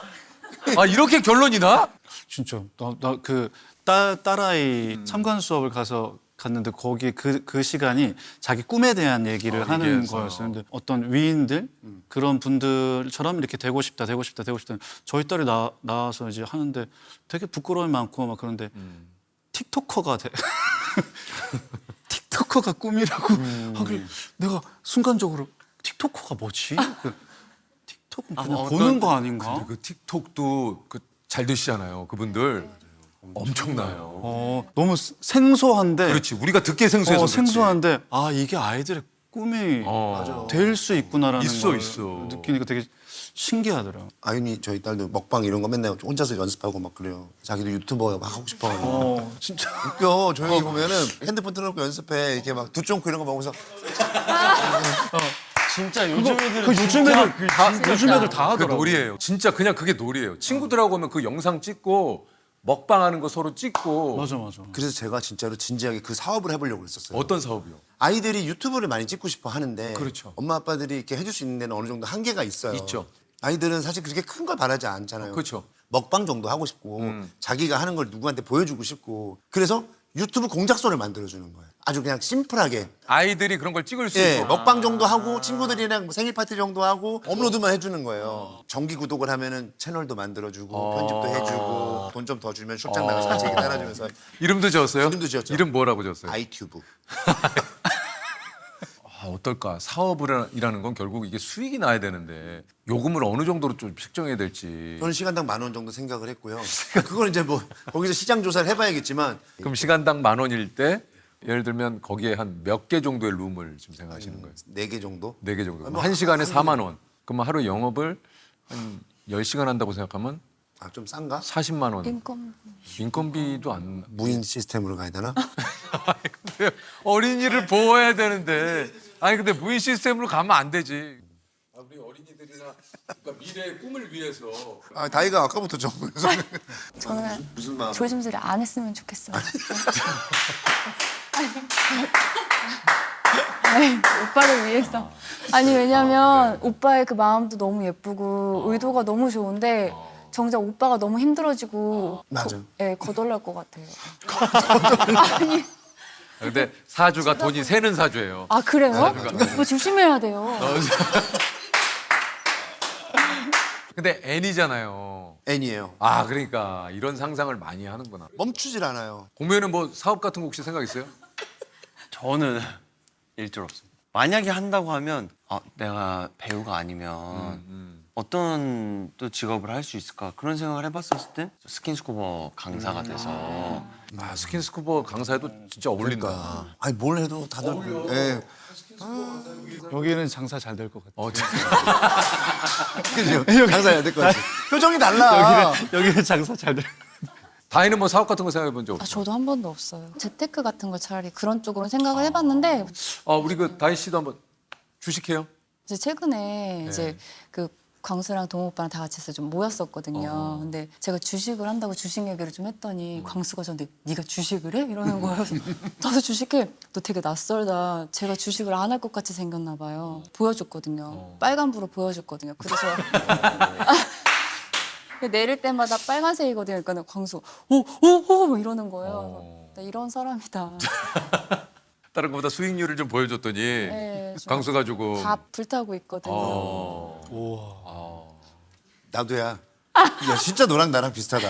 아, 이렇게 결론이 나? 진짜 나 그 딸아이 참관 수업을 갔는데 거기 그 시간이 자기 꿈에 대한 얘기를 하는 얘기해서. 거였어요. 근데 어떤 위인들 그런 분들처럼 이렇게 되고 싶다. 저희 딸이 나와서 이제 하는데 되게 부끄러움이 많고 막 그런데 틱토커가 틱토커가 꿈이라고 하길 내가 순간적으로 틱토커가 뭐지? 틱톡은 그냥 보는 거 아닌가? 그 틱톡도 그 잘 되시잖아요. 그분들 엄청나요. 너무 생소한데 그렇지. 우리가 듣기에 생소해서 그렇지. 생소한데 아 이게 아이들의 꿈이 될 수 있구나라는 있어, 걸 있어. 느끼니까 되게 신기하더라고. 아윤이 저희 딸도 먹방 이런 거 맨날 혼자서 연습하고 막 그래요. 자기도 유튜버 막 하고 싶어가지고. 진짜. 웃겨. 조용히 보면은 핸드폰 틀어놓고 연습해. 이렇게 막 두쫑코 이런 거 먹으면서 진짜 요즘 애들은 그 요즘 애들 다 그 하더라고. 놀이예요. 진짜 그냥 그게 놀이예요. 친구들하고 하면 그 영상 찍고 먹방하는 거 서로 찍고. 맞아. 그래서 제가 진짜로 진지하게 그 사업을 해보려고 했었어요. 어떤 사업이요? 아이들이 유튜브를 많이 찍고 싶어 하는데 그렇죠. 엄마 아빠들이 이렇게 해줄 수 있는 데는 어느 정도 한계가 있어요. 있죠. 아이들은 사실 그렇게 큰 걸 바라지 않잖아요. 그렇죠. 먹방 정도 하고 싶고 자기가 하는 걸 누구한테 보여주고 싶고 그래서 유튜브 공작소를 만들어주는 거예요. 아주 그냥 심플하게 아이들이 그런 걸 찍을 수 예, 있고. 먹방 정도 하고 친구들이랑 뭐 생일 파티 정도 하고 업로드만 해주는 거예요. 정기 구독을 하면은 채널도 만들어주고 편집도 해주고 돈 좀 더 주면 출장 나가서 같이 얘기 따라주면서 이름도 지었어요? 이름도 지었죠. 이름 뭐라고 지었어요? 아이튜브. 아, 어떨까? 사업이라는 건 결국 이게 수익이 나야 되는데 요금을 어느 정도로 좀 책정해야 될지. 저는 시간당 10,000원 정도 생각을 했고요. 그건 이제 뭐 거기서 시장 조사를 해봐야겠지만 그럼 시간당 10,000원일 때 예를 들면 거기에 한 몇 개 정도의 룸을 지금 생각하시는 거예요? 4개 정도? 4개 정도. 뭐 그럼 한 시간에 4만 원. 그럼 하루 영업을 한 10시간 한다고 생각하면 아, 좀 싼가? 40만 원. 인건 인건비도 안 무인 시스템으로 가야 되나? 어린이를 보호해야 되는데. 아니 근데 무인 시스템으로 가면 안 되지. 우리 어린이들이나 그러니까 미래의 꿈을 위해서 아, 다이가 아까부터 정부에서 저는 무슨 마음? 조심스레 안 했으면 좋겠어요. 아니, 오빠를 위해서. 아니 왜냐면 오빠의 그 마음도 너무 예쁘고 의도가 너무 좋은데 정작 오빠가 너무 힘들어지고 맞아. 거덜날 것 같아요. 근데 사주가 돈이 새는 사주예요. 아 그래요? 오빠 조심해야 돼요. 근데 N이잖아요. N이에요. 아 그러니까 이런 상상을 많이 하는구나. 멈추질 않아요. 공면은 뭐 사업 같은 거 혹시 생각 있어요? 저는 일절 없습니다. 만약에 한다고 하면 내가 배우가 아니면 어떤 또 직업을 할 수 있을까 그런 생각을 해봤었을 때 스킨스쿠버 강사가 돼서 아 스킨스쿠버 강사에도 진짜 어울린다. 그러니까. 아니 뭘 해도 다들 예. 여기는 장사 잘 될 것 같아요. 그죠? 장사해야 될 것 같아. 표정이 달라. 여기는 장사 잘 될. 다희는 뭐 사업 같은 거 생각해 본 적 아, 없어요? 저도 한 번도 없어요. 재테크 같은 거 차라리 그런 쪽으로 생각을 해봤는데 우리 그 다희 씨도 한번 주식해요? 이제 최근에 이제 그 광수랑 동호 오빠랑 다 같이 해서 좀 모였었거든요. 근데 제가 주식을 한다고 주식 얘기를 좀 했더니 광수가 저한테 네가 주식을 해? 이러는 거예요. 그래서 나도 주식해. 너 되게 낯설다. 제가 주식을 안 할 것 같이 생겼나 봐요. 보여줬거든요. 빨간불로 보여줬거든요. 그래서 내릴 때마다 빨간색이거든요. 그러니까 광수 오오오 뭐 이러는 거예요. 나 이런 사람이다. 어. 다른 것보다 수익률을 좀 보여줬더니 네, 좀 광수 가지고 다 불타고 있거든요. 나도야. 야 진짜 너랑 나랑 비슷하다.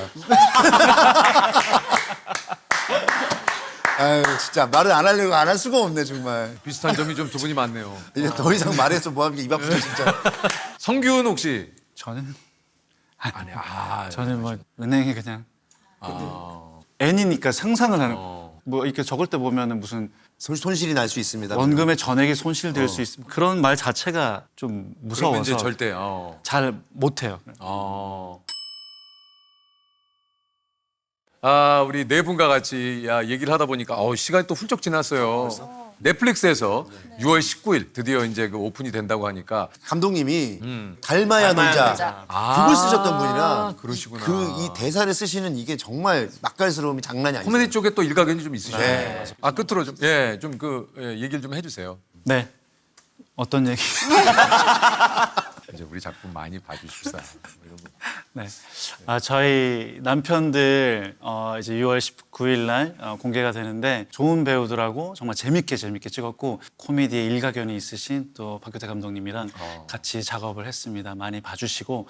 아유 진짜 말을 안 하려고 안 할 수가 없네 정말. 비슷한 점이 좀 두 분이 많네요. 이제 더 이상 말해서 뭐하면 입 아프다 진짜. 성규는 혹시 저는 아니 저는 뭐 은행에 그냥 N이니까 상상을 하는. 뭐 이렇게 적을 때 보면은 무슨 손실이 날 수 있습니다. 원금의 전액이 손실될 수 있음. 그런 말 자체가 좀 그러면 무서워서 이제 절대 잘 못해요. 우리 네 분과 같이 얘기를 하다 보니까 시간이 또 훌쩍 지났어요. 넷플릭스에서 6월 19일 드디어 이제 그 오픈이 된다고 하니까 감독님이 닮아야 놀자 그걸 쓰셨던 분이라 그러시구나. 이 대사를 쓰시는 이게 정말 맛깔스러움이 장난이 아니에요. 코미디 쪽에 또 일가견이 좀 있으시죠. 네. 끝으로 좀 얘기를 좀 해주세요. 네. 어떤 얘기? 이제 우리 작품 많이 봐주십사. 네. 저희 남편들 이제 6월 19일 날 공개가 되는데 좋은 배우들하고 정말 재밌게 찍었고 코미디에 일가견이 있으신 또 박규태 감독님이랑 같이 작업을 했습니다. 많이 봐주시고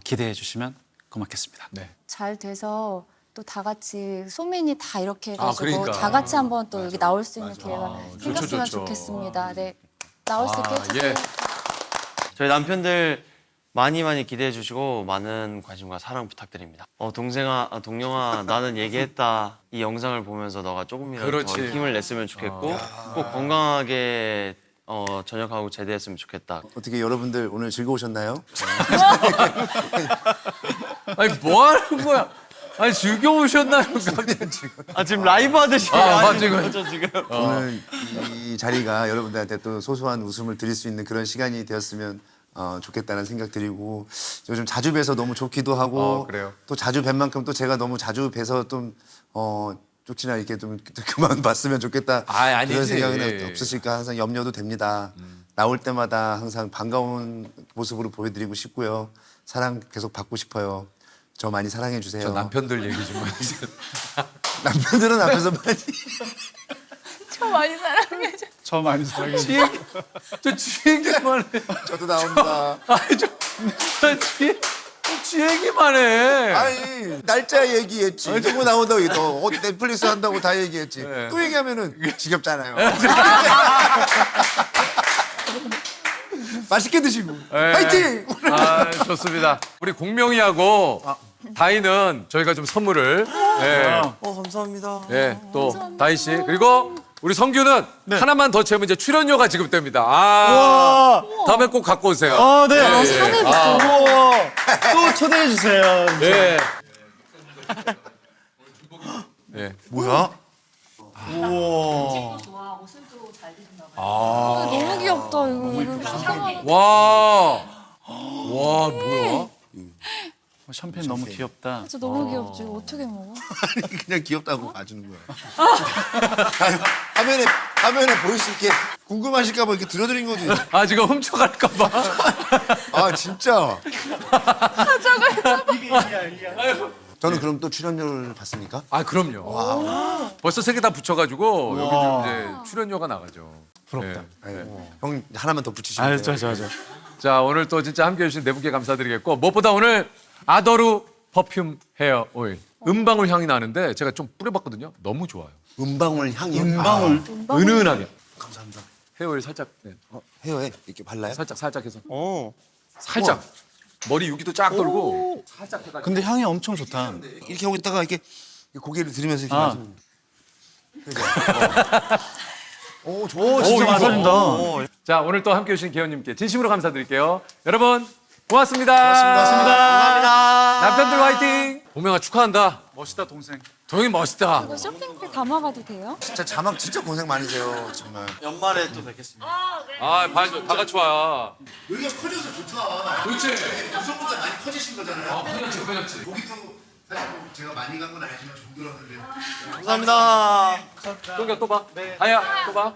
기대해 주시면 고맙겠습니다. 네. 잘 돼서 또 다 같이 소민이 다 이렇게 해가지고 그러니까. 다 같이 한번 또 여기 나올 수 있는 기회가 생겼으면 좋죠. 좋겠습니다. 네, 나올 수 있게 해주세요. 예. 저희 남편들 많이 기대해 주시고 많은 관심과 사랑 부탁드립니다. 동영아 나는 얘기했다. 이 영상을 보면서 너가 조금이라도 더 그렇지. 힘을 냈으면 좋겠고 꼭 건강하게 전역하고 제대했으면 좋겠다. 어떻게 여러분들 오늘 즐거우셨나요? 아니 뭐 하는 거야? 아니 즐거우셨나요? 갑자기 지금. 지금 라이브 하듯이 맞지, 하는 거죠 지금. 오늘 이 자리가 여러분들한테 또 소소한 웃음을 드릴 수 있는 그런 시간이 되었으면 좋겠다는 생각 드리고 요즘 자주 뵈서 너무 좋기도 하고 그래요? 또 자주 뵌 만큼 또 제가 너무 자주 뵈서 좀 쪽지나 이렇게 좀 그만 봤으면 좋겠다 아니지. 그런 생각은 없으실까 항상 염려도 됩니다. 나올 때마다 항상 반가운 모습으로 보여드리고 싶고요. 사랑 계속 받고 싶어요. 저 많이 사랑해 주세요. 저 남편들 얘기 좀 해주세요. 남편들은 앞에서 많이 저 많이 사랑해줘. 저 많이 사랑해 주세요. 저 쥐얘기만 해. 저도 나옵니다. 아니 쥐얘기만 해. 아니 날짜 얘기했지. 누구 나온다고 또 넷플릭스 한다고 다 얘기했지. 네. 또 얘기하면은 지겹잖아요. 맛있게 드시고 네. 화이팅! 좋습니다. 우리 공명이하고 다희는 저희가 좀 선물을 감사합니다. 또 다희 씨 그리고 우리 성규는 하나만 더 채우면 이제 출연료가 지급됩니다. 다음에 꼭 갖고 오세요. 네. 또 초대해 주세요. 네. 네. 뭐야? 음식도 좋아하고 술도 잘 드신다고 너무 귀엽다 이거. 사랑하는 와 뭐야? 샴페인 너무 귀엽다. 진짜 너무 귀엽지. 이거 어떻게 먹어? 아니 그냥 귀엽다고 봐주는 거야. 화면에 보일 수 있게 궁금하실까 봐 이렇게 들어드린 거지. 아 지금 훔쳐갈까 봐. 아 진짜. 저는 그럼 또 출연료를 받습니까? 아 그럼요. 벌써 3개 다 붙여가지고 여기 좀 이제 출연료가 나가죠. 부럽다. 형 하나만 더 붙이시면 돼요. 저. 자 오늘 또 진짜 함께해 주신 네 분께 감사드리겠고 무엇보다 오늘 아더루 퍼퓸 헤어 오일 은방울 향이 나는데 제가 좀 뿌려봤거든요. 너무 좋아요. 은방울 향이요? 은방울. 은은하게. 감사합니다. 헤어 오일 살짝 헤어에 이렇게 발라요? 살짝 해서 어. 살짝 머리 유기도 쫙 돌고 살짝 해가지고 근데 향이 엄청 좋다. 이렇게 하고 있다가 이렇게 고개를 들으면서 이렇게 아. 마시는. 그죠? 오 좋아. 진짜 이거. 맛있다. 자 오늘 또 함께해 주신 기현님께 진심으로 감사드릴게요. 여러분 고맙습니다. 감사합니다. 남편들 화이팅. 보명아 축하한다. 멋있다 동생. 동영이 멋있다. 이거 쇼핑백 담아가도 돼요? 진짜 자막 진짜 고생 많으세요 정말. 연말에 또 뵙겠습니다. 다 같이 와. 여기가 커져서 좋다. 그렇지. 우선보다 많이 커지신 거잖아요. 커졌지. 거기도 사실 뭐 제가 많이 간 건 아니지만 좀 들었는데. 감사합니다. 동경 또 봐. 다야 또 봐.